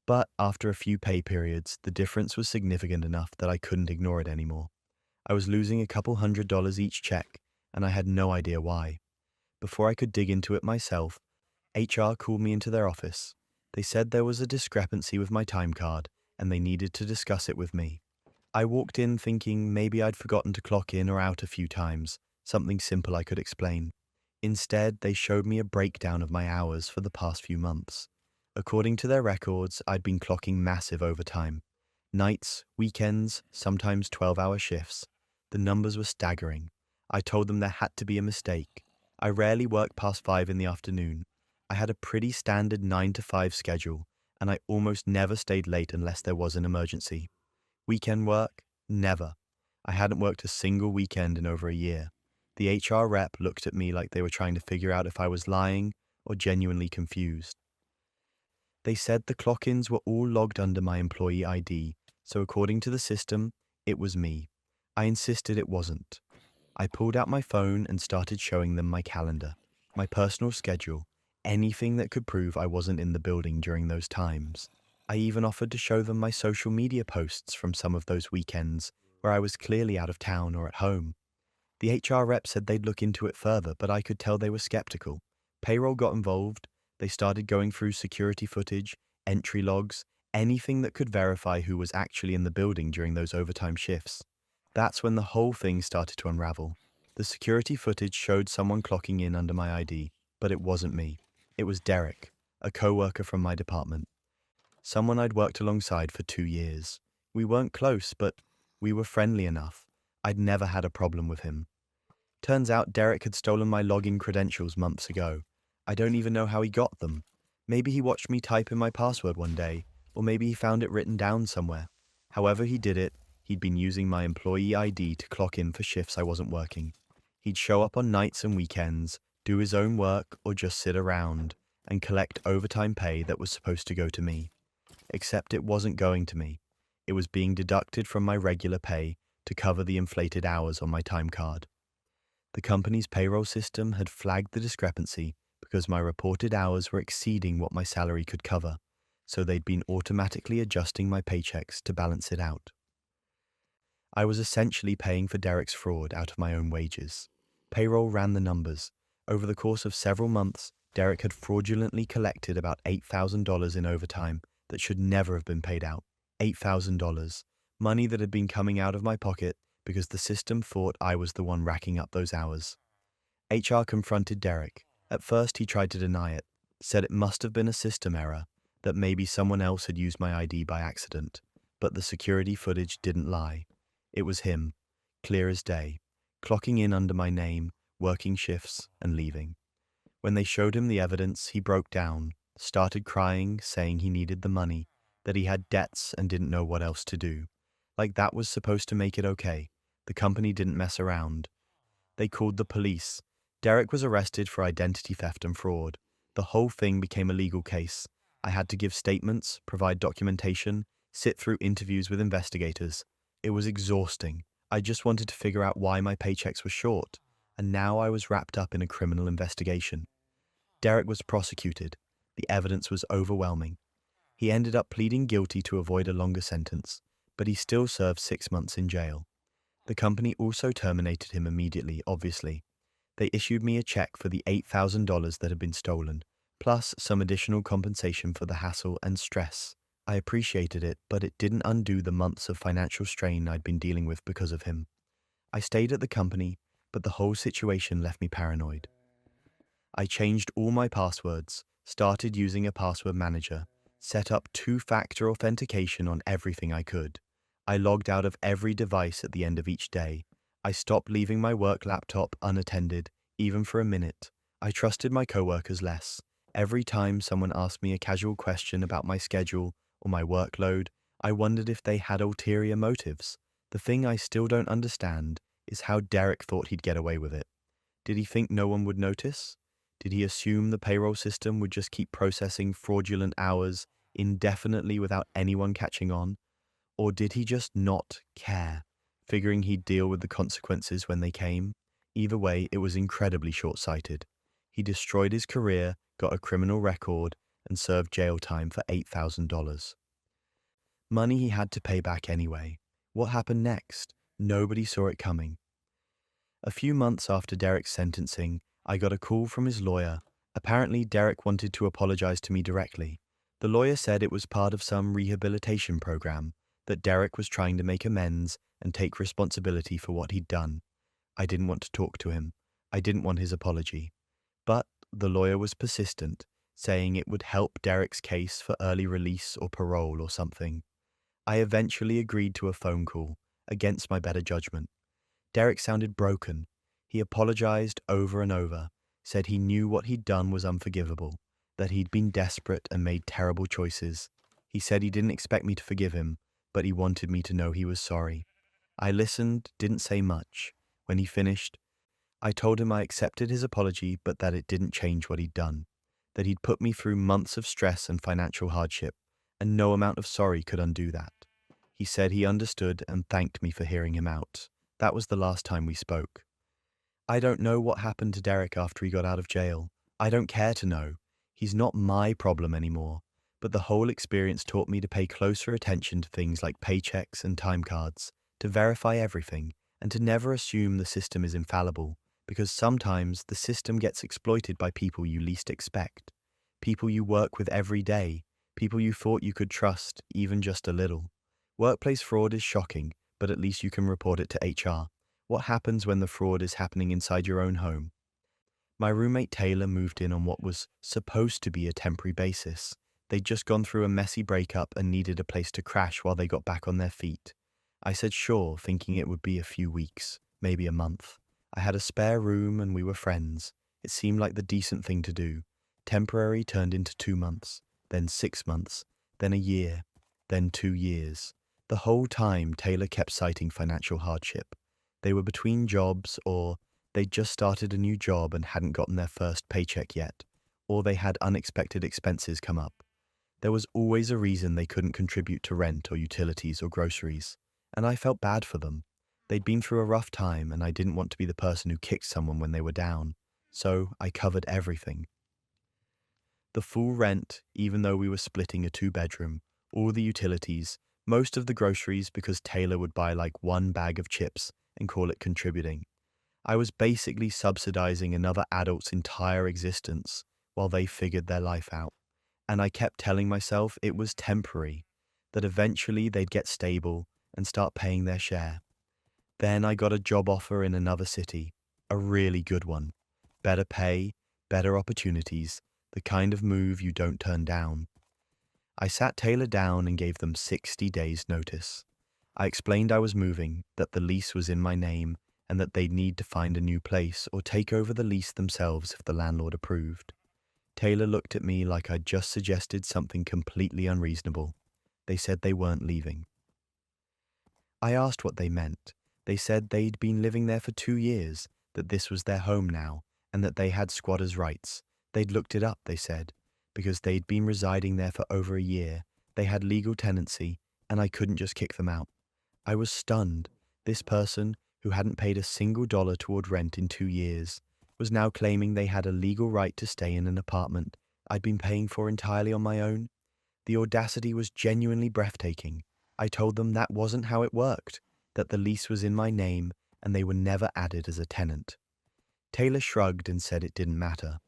But after a few pay periods, the difference was significant enough that I couldn't ignore it anymore. I was losing a couple $100 each check, and I had no idea why. Before I could dig into it myself, HR called me into their office. They said there was a discrepancy with my time card, and they needed to discuss it with me. I walked in thinking maybe I'd forgotten to clock in or out a few times, something simple I could explain. Instead, they showed me a breakdown of my hours for the past few months. According to their records, I'd been clocking massive overtime. Nights, weekends, sometimes 12-hour shifts. The numbers were staggering. I told them there had to be a mistake. I rarely worked past 5 in the afternoon. I had a pretty standard 9 to 5 schedule, and I almost never stayed late unless there was an emergency. Weekend work? Never. I hadn't worked a single weekend in over a year. The HR rep looked at me like they were trying to figure out if I was lying or genuinely confused. They said the clock-ins were all logged under my employee ID, so according to the system, it was me. I insisted it wasn't. I pulled out my phone and started showing them my calendar, my personal schedule, anything that could prove I wasn't in the building during those times. I even offered to show them my social media posts from some of those weekends where I was clearly out of town or at home. The HR rep said they'd look into it further, but I could tell they were skeptical. Payroll got involved. They started going through security footage, entry logs, anything that could verify who was actually in the building during those overtime shifts. That's when the whole thing started to unravel. The security footage showed someone clocking in under my ID, but it wasn't me. It was Derek, a co-worker from my department. Someone I'd worked alongside for 2 years. We weren't close, but we were friendly enough. I'd never had a problem with him. Turns out Derek had stolen my login credentials months ago. I don't even know how he got them. Maybe he watched me type in my password one day, or maybe he found it written down somewhere. However he did it, he'd been using my employee ID to clock in for shifts I wasn't working. He'd show up on nights and weekends, do his own work, or just sit around, and collect overtime pay that was supposed to go to me. Except it wasn't going to me. It was being deducted from my regular pay to cover the inflated hours on my time card. The company's payroll system had flagged the discrepancy because my reported hours were exceeding what my salary could cover, so they'd been automatically adjusting my paychecks to balance it out. I was essentially paying for Derek's fraud out of my own wages. Payroll ran the numbers. Over the course of several months, Derek had fraudulently collected about $8,000 in overtime that should never have been paid out. $8,000. Money that had been coming out of my pocket because the system thought I was the one racking up those hours. HR confronted Derek. At first, he tried to deny it, said it must have been a system error, that maybe someone else had used my ID by accident. But the security footage didn't lie. It was him, clear as day, clocking in under my name, working shifts, and leaving. When they showed him the evidence, he broke down, started crying, saying he needed the money, that he had debts and didn't know what else to do. Like that was supposed to make it okay. The company didn't mess around. They called the police. Derek was arrested for identity theft and fraud. The whole thing became a legal case. I had to give statements, provide documentation, sit through interviews with investigators. It was exhausting. I just wanted to figure out why my paychecks were short, and now I was wrapped up in a criminal investigation. Derek was prosecuted. The evidence was overwhelming. He ended up pleading guilty to avoid a longer sentence, but he still served 6 months in jail. The company also terminated him immediately, obviously. They issued me a check for the $8,000 that had been stolen, plus some additional compensation for the hassle and stress. I appreciated it, but it didn't undo the months of financial strain I'd been dealing with because of him. I stayed at the company, but the whole situation left me paranoid. I changed all my passwords, started using a password manager, set up two-factor authentication on everything I could. I logged out of every device at the end of each day. I stopped leaving my work laptop unattended, even for a minute. I trusted my coworkers less. Every time someone asked me a casual question about my schedule or my workload, I wondered if they had ulterior motives. The thing I still don't understand is how Derek thought he'd get away with it. Did he think no one would notice? Did he assume the payroll system would just keep processing fraudulent hours indefinitely without anyone catching on? Or did he just not care, figuring he'd deal with the consequences when they came? Either way, it was incredibly short-sighted. He destroyed his career, got a criminal record, and served jail time for $8,000. Money he had to pay back anyway. What happened next? Nobody saw it coming. A few months after Derek's sentencing, I got a call from his lawyer. Apparently, Derek wanted to apologize to me directly. The lawyer said it was part of some rehabilitation program, that Derek was trying to make amends and take responsibility for what he'd done. I didn't want to talk to him. I didn't want his apology. But the lawyer was persistent, saying it would help Derek's case for early release or parole or something. I eventually agreed to a phone call, against my better judgment. Derek sounded broken. He apologized over and over, said he knew what he'd done was unforgivable, that he'd been desperate and made terrible choices. He said he didn't expect me to forgive him, but he wanted me to know he was sorry. I listened, didn't say much. When he finished, I told him I accepted his apology, but that it didn't change what he'd done, that he'd put me through months of stress and financial hardship, and no amount of sorry could undo that. He said he understood and thanked me for hearing him out. That was the last time we spoke. I don't know what happened to Derek after he got out of jail. I don't care to know. He's not my problem anymore. But the whole experience taught me to pay closer attention to things like paychecks and time cards, to verify everything, and to never assume the system is infallible, because sometimes the system gets exploited by people you least expect, people you work with every day, people you thought you could trust, even just a little. Workplace fraud is shocking, but at least you can report it to HR. What happens when the fraud is happening inside your own home? My roommate Taylor moved in on what was supposed to be a temporary basis. They'd just gone through a messy breakup and needed a place to crash while they got back on their feet. I said sure, thinking it would be a few weeks, maybe a month. I had a spare room and we were friends. It seemed like the decent thing to do. Temporary turned into 2 months, then 6 months, then a year, then 2 years. The whole time, Taylor kept citing financial hardship. They were between jobs, or they'd just started a new job and hadn't gotten their first paycheck yet, or they had unexpected expenses come up. There was always a reason they couldn't contribute to rent or utilities or groceries, and I felt bad for them. They'd been through a rough time, and I didn't want to be the person who kicked someone when they were down, so I covered everything. The full rent, even though we were splitting a 2-bedroom, all the utilities, most of the groceries because Taylor would buy like 1 bag of chips and call it contributing. I was basically subsidizing another adult's entire existence while they figured their life out. And I kept telling myself it was temporary, that eventually they'd get stable and start paying their share. Then I got a job offer in another city, a really good one. Better pay, better opportunities, the kind of move you don't turn down. I sat Taylor down and gave them 60 days' notice. I explained I was moving, that the lease was in my name, and that they'd need to find a new place or take over the lease themselves if the landlord approved. Taylor looked at me like I'd just suggested something completely unreasonable. They said they weren't leaving. I asked what they meant. They said they'd been living there for 2 years, that this was their home now, and that they had squatters' rights. They'd looked it up, they said, because they'd been residing there for over a year. They had legal tenancy, and I couldn't just kick them out. I was stunned. This person, who hadn't paid a single dollar toward rent in 2 years, was now claiming they had a legal right to stay in an apartment I'd been paying for entirely on my own. The audacity was genuinely breathtaking. I told them that wasn't how it worked, that the lease was in my name and they were never added as a tenant. Taylor shrugged and said it didn't matter.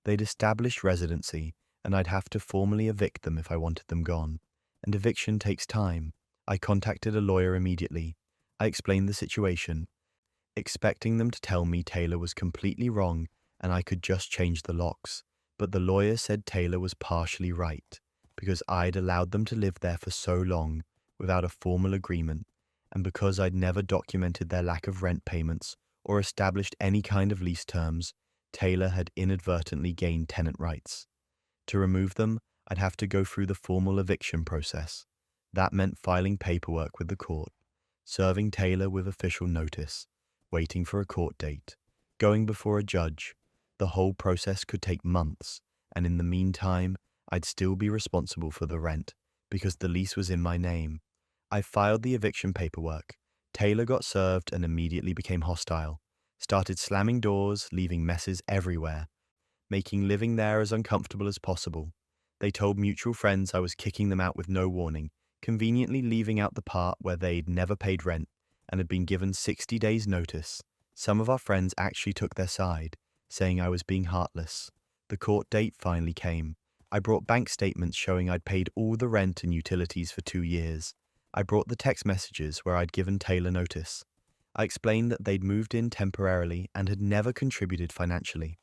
They'd established residency, and I'd have to formally evict them if I wanted them gone. And eviction takes time. I contacted a lawyer immediately. I explained the situation, expecting them to tell me Taylor was completely wrong and I could just change the locks. But the lawyer said Taylor was partially right, because I'd allowed them to live there for so long without a formal agreement, and because I'd never documented their lack of rent payments or established any kind of lease terms, Taylor had inadvertently gained tenant rights. To remove them, I'd have to go through the formal eviction process. That meant filing paperwork with the court, serving Taylor with official notice, waiting for a court date, going before a judge. The whole process could take months, and in the meantime, I'd still be responsible for the rent, because the lease was in my name. I filed the eviction paperwork. Taylor got served and immediately became hostile, started slamming doors, leaving messes everywhere, making living there as uncomfortable as possible. They told mutual friends I was kicking them out with no warning, conveniently leaving out the part where they'd never paid rent and had been given 60 days' notice. Some of our friends actually took their side, saying I was being heartless. The court date finally came. I brought bank statements showing I'd paid all the rent and utilities for 2 years. I brought the text messages where I'd given Taylor notice. I explained that they'd moved in temporarily and had never contributed financially.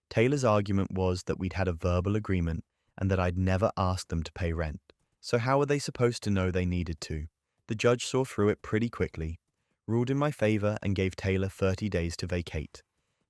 Taylor's argument was that we'd had a verbal agreement and that I'd never asked them to pay rent. So how were they supposed to know they needed to? The judge saw through it pretty quickly, ruled in my favor and gave Taylor 30 days to vacate.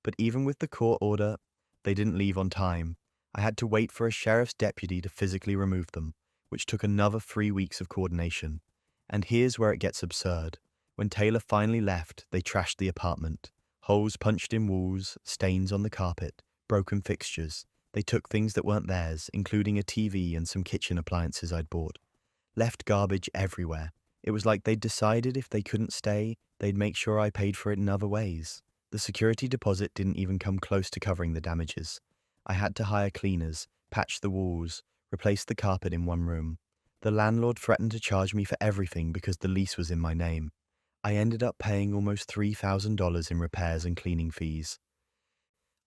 But even with the court order, they didn't leave on time. I had to wait for a sheriff's deputy to physically remove them, which took another 3 weeks of coordination. And here's where it gets absurd. When Taylor finally left, they trashed the apartment. Holes punched in walls, stains on the carpet, broken fixtures. They took things that weren't theirs, including a TV and some kitchen appliances I'd bought. Left garbage everywhere. It was like they'd decided if they couldn't stay, they'd make sure I paid for it in other ways. The security deposit didn't even come close to covering the damages. I had to hire cleaners, patch the walls, replace the carpet in one room. The landlord threatened to charge me for everything because the lease was in my name. I ended up paying almost $3,000 in repairs and cleaning fees.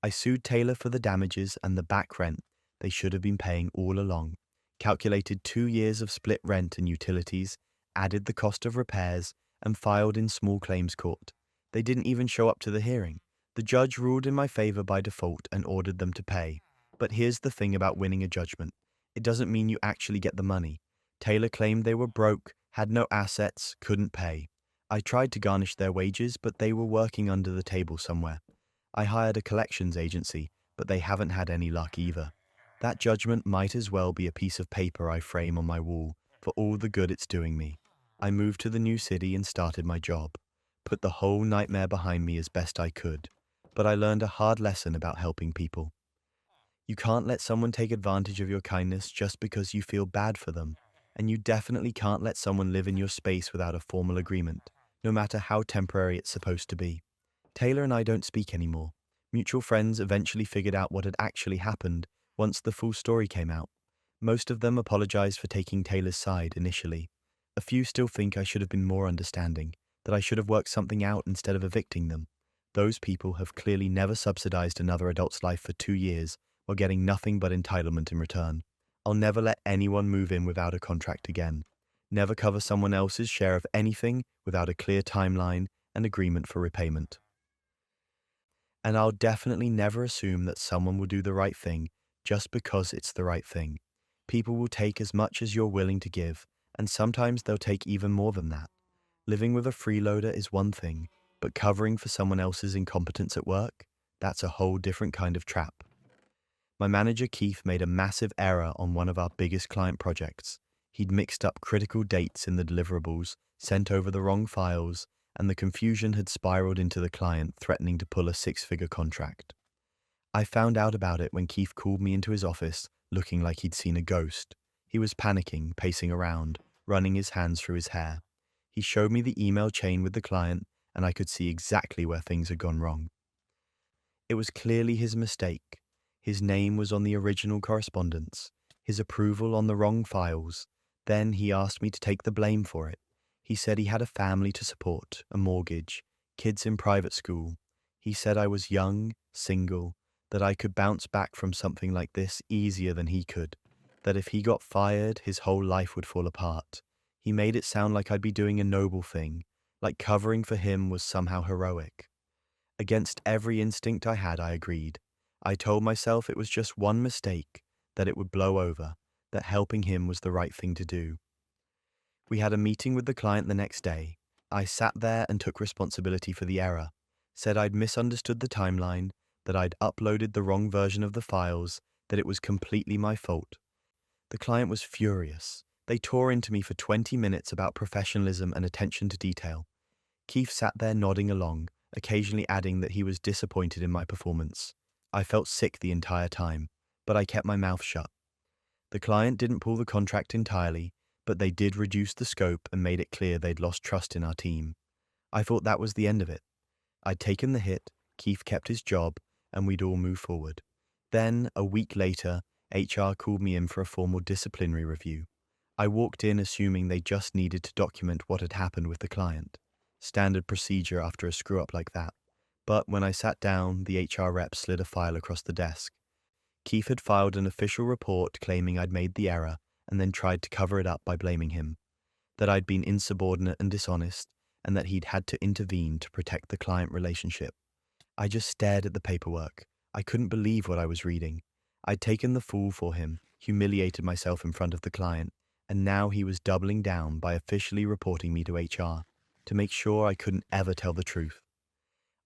I sued Taylor for the damages and the back rent they should have been paying all along, calculated 2 years of split rent and utilities, added the cost of repairs, and filed in small claims court. They didn't even show up to the hearing. The judge ruled in my favor by default and ordered them to pay. But here's the thing about winning a judgment. It doesn't mean you actually get the money. Taylor claimed they were broke, had no assets, couldn't pay. I tried to garnish their wages, but they were working under the table somewhere. I hired a collections agency, but they haven't had any luck either. That judgment might as well be a piece of paper I frame on my wall for all the good it's doing me. I moved to the new city and started my job. Put the whole nightmare behind me as best I could. But I learned a hard lesson about helping people. You can't let someone take advantage of your kindness just because you feel bad for them. And you definitely can't let someone live in your space without a formal agreement, no matter how temporary it's supposed to be. Taylor and I don't speak anymore. Mutual friends eventually figured out what had actually happened once the full story came out. Most of them apologized for taking Taylor's side initially. A few still think I should have been more understanding, that I should have worked something out instead of evicting them. Those people have clearly never subsidized another adult's life for 2 years while getting nothing but entitlement in return. I'll never let anyone move in without a contract again. Never cover someone else's share of anything without a clear timeline and agreement for repayment. And I'll definitely never assume that someone will do the right thing just because it's the right thing. People will take as much as you're willing to give, and sometimes they'll take even more than that. Living with a freeloader is one thing, but covering for someone else's incompetence at work, that's a whole different kind of trap. My manager Keith made a massive error on one of our biggest client projects. He'd mixed up critical dates in the deliverables, sent over the wrong files, and the confusion had spiraled into the client threatening to pull a six-figure contract. I found out about it when Keith called me into his office, looking like he'd seen a ghost. He was panicking, pacing around, running his hands through his hair. He showed me the email chain with the client, and I could see exactly where things had gone wrong. It was clearly his mistake. His name was on the original correspondence, his approval on the wrong files. Then he asked me to take the blame for it. He said he had a family to support, a mortgage, kids in private school. He said I was young, single, that I could bounce back from something like this easier than he could, that if he got fired, his whole life would fall apart. He made it sound like I'd be doing a noble thing, like covering for him was somehow heroic. Against every instinct I had, I agreed. I told myself it was just one mistake, that it would blow over, that helping him was the right thing to do. We had a meeting with the client the next day. I sat there and took responsibility for the error, said I'd misunderstood the timeline, that I'd uploaded the wrong version of the files, that it was completely my fault. The client was furious. They tore into me for 20 minutes about professionalism and attention to detail. Keith sat there nodding along, occasionally adding that he was disappointed in my performance. I felt sick the entire time, but I kept my mouth shut. The client didn't pull the contract entirely, but they did reduce the scope and made it clear they'd lost trust in our team. I thought that was the end of it. I'd taken the hit, Keith kept his job, and we'd all move forward. Then, a week later, HR called me in for a formal disciplinary review. I walked in assuming they just needed to document what had happened with the client. Standard procedure after a screw-up like that. But when I sat down, the HR rep slid a file across the desk. Keith had filed an official report claiming I'd made the error and then tried to cover it up by blaming him, that I'd been insubordinate and dishonest, and that he'd had to intervene to protect the client relationship. I just stared at the paperwork. I couldn't believe what I was reading. I'd taken the fool for him, humiliated myself in front of the client, and now he was doubling down by officially reporting me to HR, to make sure I couldn't ever tell the truth.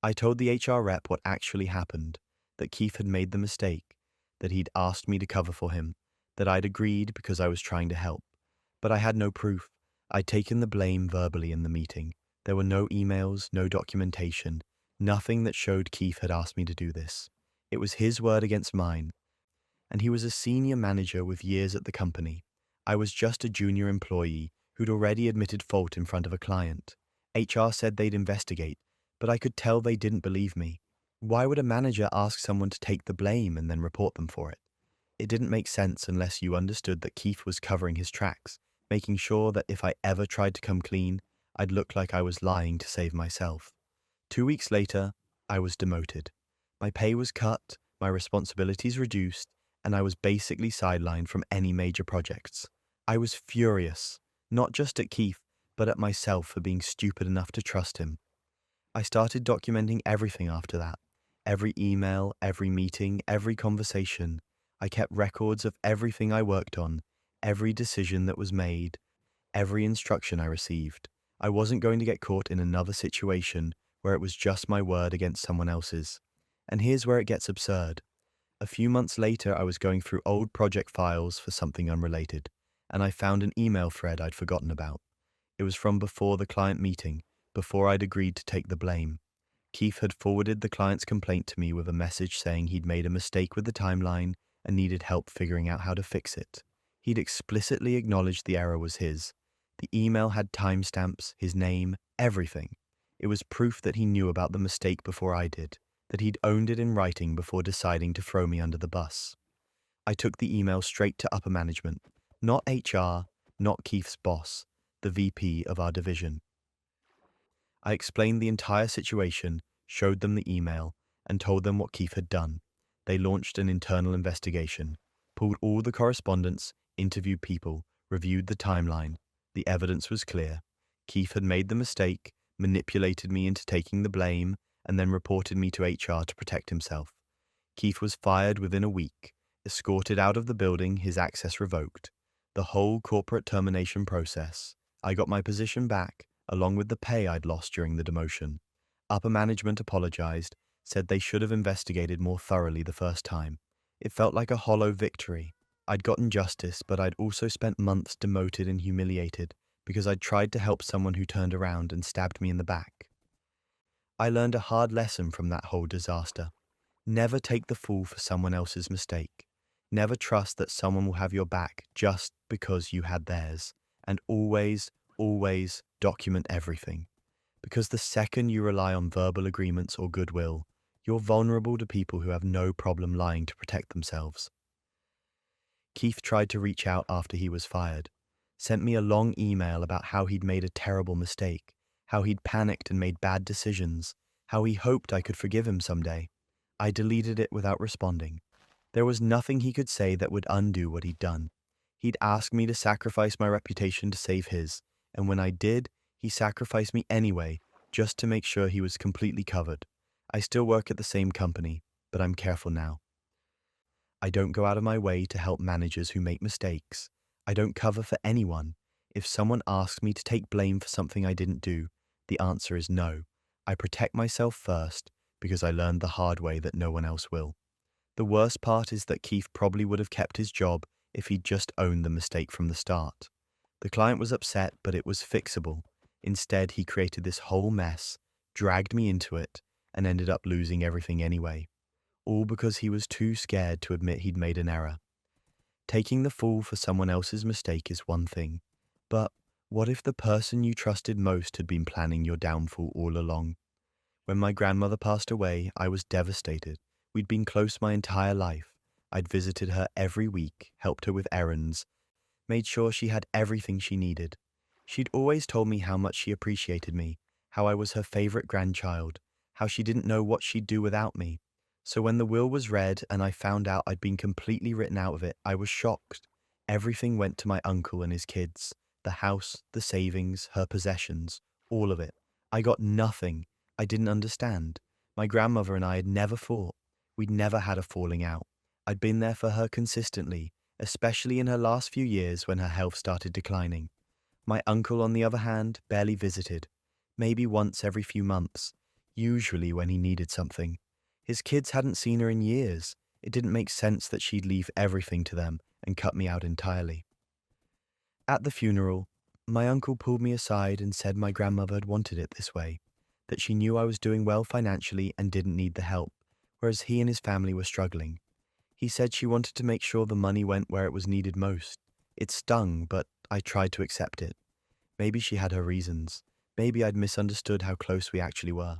I told the HR rep what actually happened, that Keith had made the mistake, that he'd asked me to cover for him, that I'd agreed because I was trying to help. But I had no proof. I'd taken the blame verbally in the meeting. There were no emails, no documentation, nothing that showed Keith had asked me to do this. It was his word against mine. And he was a senior manager with years at the company. I was just a junior employee who'd already admitted fault in front of a client. HR said they'd investigate, but I could tell they didn't believe me. Why would a manager ask someone to take the blame and then report them for it? It didn't make sense unless you understood that Keith was covering his tracks, making sure that if I ever tried to come clean, I'd look like I was lying to save myself. 2 weeks later, I was demoted. My pay was cut, my responsibilities reduced, and I was basically sidelined from any major projects. I was furious, not just at Keith, but at myself for being stupid enough to trust him. I started documenting everything after that. Every email, every meeting, every conversation. I kept records of everything I worked on, every decision that was made, every instruction I received. I wasn't going to get caught in another situation where it was just my word against someone else's. And here's where it gets absurd. A few months later, I was going through old project files for something unrelated, and I found an email thread I'd forgotten about. It was from before the client meeting, before I'd agreed to take the blame. Keith had forwarded the client's complaint to me with a message saying he'd made a mistake with the timeline and needed help figuring out how to fix it. He'd explicitly acknowledged the error was his. The email had timestamps, his name, everything. It was proof that he knew about the mistake before I did, that he'd owned it in writing before deciding to throw me under the bus. I took the email straight to upper management, not HR, not Keith's boss, the VP of our division. I explained the entire situation, showed them the email, and told them what Keith had done. They launched an internal investigation, pulled all the correspondence, interviewed people, reviewed the timeline. The evidence was clear. Keith had made the mistake, manipulated me into taking the blame, and then reported me to HR to protect himself. Keith was fired within a week, escorted out of the building, his access revoked. The whole corporate termination process. I got my position back, along with the pay I'd lost during the demotion. Upper management apologized, said they should have investigated more thoroughly the first time. It felt like a hollow victory. I'd gotten justice, but I'd also spent months demoted and humiliated because I'd tried to help someone who turned around and stabbed me in the back. I learned a hard lesson from that whole disaster. Never take the fall for someone else's mistake. Never trust that someone will have your back just because you had theirs. And always, always document everything. Because the second you rely on verbal agreements or goodwill, you're vulnerable to people who have no problem lying to protect themselves. Keith tried to reach out after he was fired, sent me a long email about how he'd made a terrible mistake, how he'd panicked and made bad decisions, how he hoped I could forgive him someday. I deleted it without responding. There was nothing he could say that would undo what he'd done. He'd asked me to sacrifice my reputation to save his, and when I did, he sacrificed me anyway, just to make sure he was completely covered. I still work at the same company, but I'm careful now. I don't go out of my way to help managers who make mistakes. I don't cover for anyone. If someone asks me to take blame for something I didn't do, the answer is no. I protect myself first because I learned the hard way that no one else will. The worst part is that Keith probably would have kept his job if he'd just owned the mistake from the start. The client was upset, but it was fixable. Instead, he created this whole mess, dragged me into it, and ended up losing everything anyway. All because he was too scared to admit he'd made an error. Taking the fall for someone else's mistake is one thing, but what if the person you trusted most had been planning your downfall all along? When my grandmother passed away, I was devastated. We'd been close my entire life. I'd visited her every week, helped her with errands, made sure she had everything she needed. She'd always told me how much she appreciated me, how I was her favorite grandchild, how she didn't know what she'd do without me. So when the will was read and I found out I'd been completely written out of it, I was shocked. Everything went to my uncle and his kids. The house, the savings, her possessions, all of it. I got nothing. I didn't understand. My grandmother and I had never fought. We'd never had a falling out. I'd been there for her consistently, especially in her last few years when her health started declining. My uncle, on the other hand, barely visited. Maybe once every few months, usually when he needed something. His kids hadn't seen her in years. It didn't make sense that she'd leave everything to them and cut me out entirely. At the funeral, my uncle pulled me aside and said my grandmother had wanted it this way, that she knew I was doing well financially and didn't need the help, whereas he and his family were struggling. He said she wanted to make sure the money went where it was needed most. It stung, but I tried to accept it. Maybe she had her reasons. Maybe I'd misunderstood how close we actually were.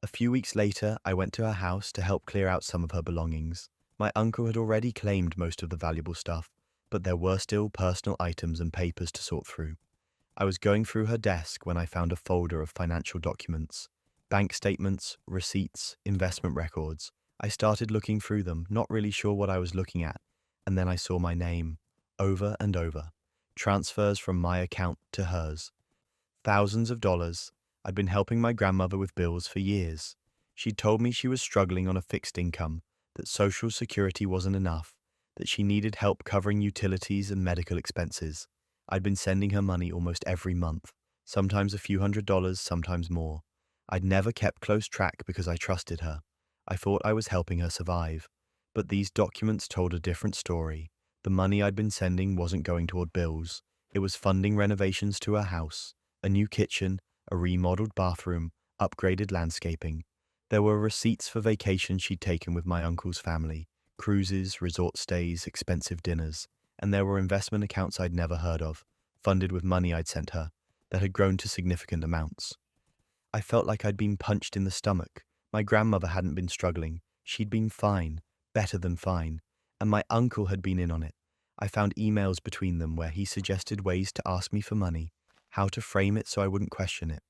A few weeks later, I went to her house to help clear out some of her belongings. My uncle had already claimed most of the valuable stuff, but there were still personal items and papers to sort through. I was going through her desk when I found a folder of financial documents, bank statements, receipts, investment records. I started looking through them, not really sure what I was looking at, and then I saw my name, over and over. Transfers from my account to hers. Thousands of dollars. I'd been helping my grandmother with bills for years. She'd told me she was struggling on a fixed income, that Social Security wasn't enough, that she needed help covering utilities and medical expenses. I'd been sending her money almost every month, sometimes a few $100s, sometimes more. I'd never kept close track because I trusted her. I thought I was helping her survive. But these documents told a different story. The money I'd been sending wasn't going toward bills. It was funding renovations to her house, a new kitchen, a remodeled bathroom, upgraded landscaping. There were receipts for vacations she'd taken with my uncle's family, cruises, resort stays, expensive dinners, and there were investment accounts I'd never heard of, funded with money I'd sent her, that had grown to significant amounts. I felt like I'd been punched in the stomach. My grandmother hadn't been struggling. She'd been fine, better than fine, and my uncle had been in on it. I found emails between them where he suggested ways to ask me for money, how to frame it so I wouldn't question it.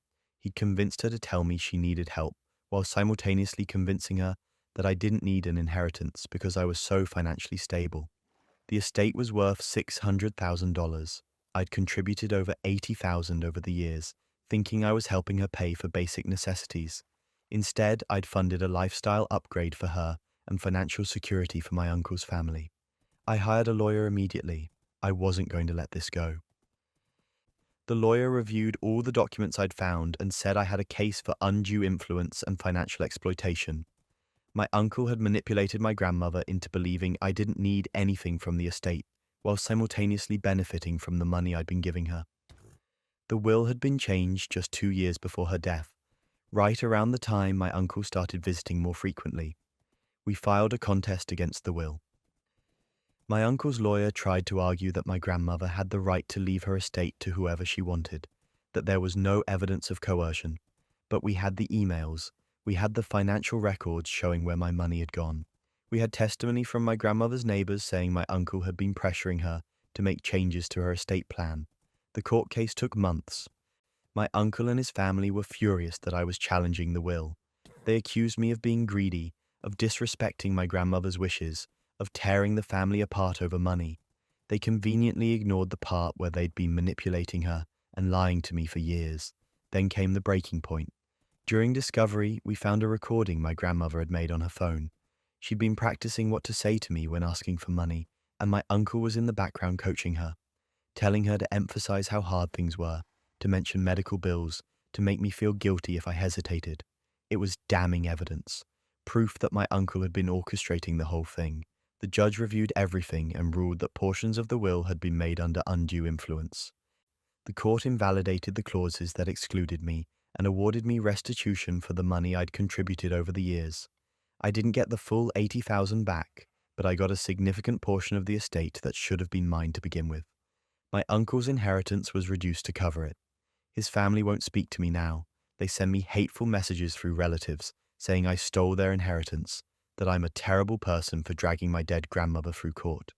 He'd convinced her to tell me she needed help, while simultaneously convincing her that I didn't need an inheritance because I was so financially stable. The estate was worth $600,000. I'd contributed over $80,000 over the years, thinking I was helping her pay for basic necessities. Instead, I'd funded a lifestyle upgrade for her and financial security for my uncle's family. I hired a lawyer immediately. I wasn't going to let this go. The lawyer reviewed all the documents I'd found and said I had a case for undue influence and financial exploitation. My uncle had manipulated my grandmother into believing I didn't need anything from the estate, while simultaneously benefiting from the money I'd been giving her. The will had been changed just 2 years before her death, right around the time my uncle started visiting more frequently. We filed a contest against the will. My uncle's lawyer tried to argue that my grandmother had the right to leave her estate to whoever she wanted, that there was no evidence of coercion. But we had the emails, we had the financial records showing where my money had gone. We had testimony from my grandmother's neighbors saying my uncle had been pressuring her to make changes to her estate plan. The court case took months. My uncle and his family were furious that I was challenging the will. They accused me of being greedy, of disrespecting my grandmother's wishes, of tearing the family apart over money. They conveniently ignored the part where they'd been manipulating her and lying to me for years. Then came the breaking point. During discovery, we found a recording my grandmother had made on her phone. She'd been practicing what to say to me when asking for money, and my uncle was in the background coaching her, telling her to emphasize how hard things were, to mention medical bills, to make me feel guilty if I hesitated. It was damning evidence, proof that my uncle had been orchestrating the whole thing. The judge reviewed everything and ruled that portions of the will had been made under undue influence. The court invalidated the clauses that excluded me and awarded me restitution for the money I'd contributed over the years. I didn't get the full $80,000 back, but I got a significant portion of the estate that should have been mine to begin with. My uncle's inheritance was reduced to cover it. His family won't speak to me now. They send me hateful messages through relatives, saying I stole their inheritance, that I'm a terrible person for dragging my dead grandmother through court.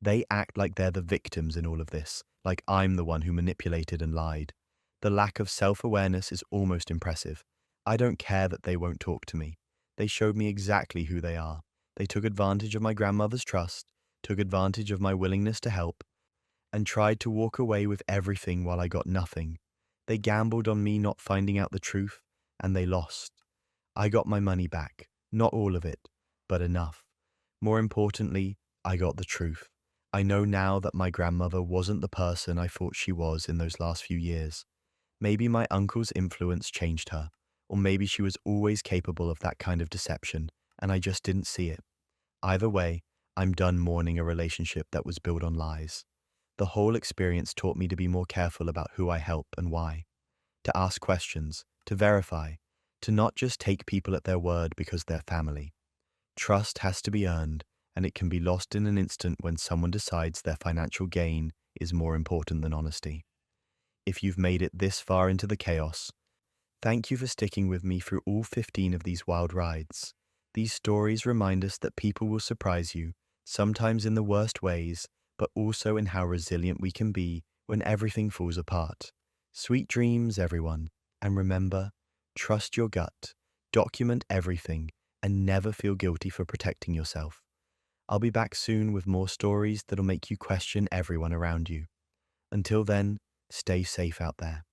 They act like they're the victims in all of this, like I'm the one who manipulated and lied. The lack of self-awareness is almost impressive. I don't care that they won't talk to me. They showed me exactly who they are. They took advantage of my grandmother's trust, took advantage of my willingness to help, and tried to walk away with everything while I got nothing. They gambled on me not finding out the truth, and they lost. I got my money back, not all of it, but enough. More importantly, I got the truth. I know now that my grandmother wasn't the person I thought she was in those last few years. Maybe my uncle's influence changed her, or maybe she was always capable of that kind of deception, and I just didn't see it. Either way, I'm done mourning a relationship that was built on lies. The whole experience taught me to be more careful about who I help and why, to ask questions, to verify, to not just take people at their word because they're family. Trust has to be earned, and it can be lost in an instant when someone decides their financial gain is more important than honesty. If you've made it this far into the chaos, thank you for sticking with me through all 15 of these wild rides. These stories remind us that people will surprise you, sometimes in the worst ways, but also in how resilient we can be when everything falls apart. Sweet dreams, everyone. And remember, trust your gut, document everything, and never feel guilty for protecting yourself. I'll be back soon with more stories that'll make you question everyone around you. Until then, stay safe out there.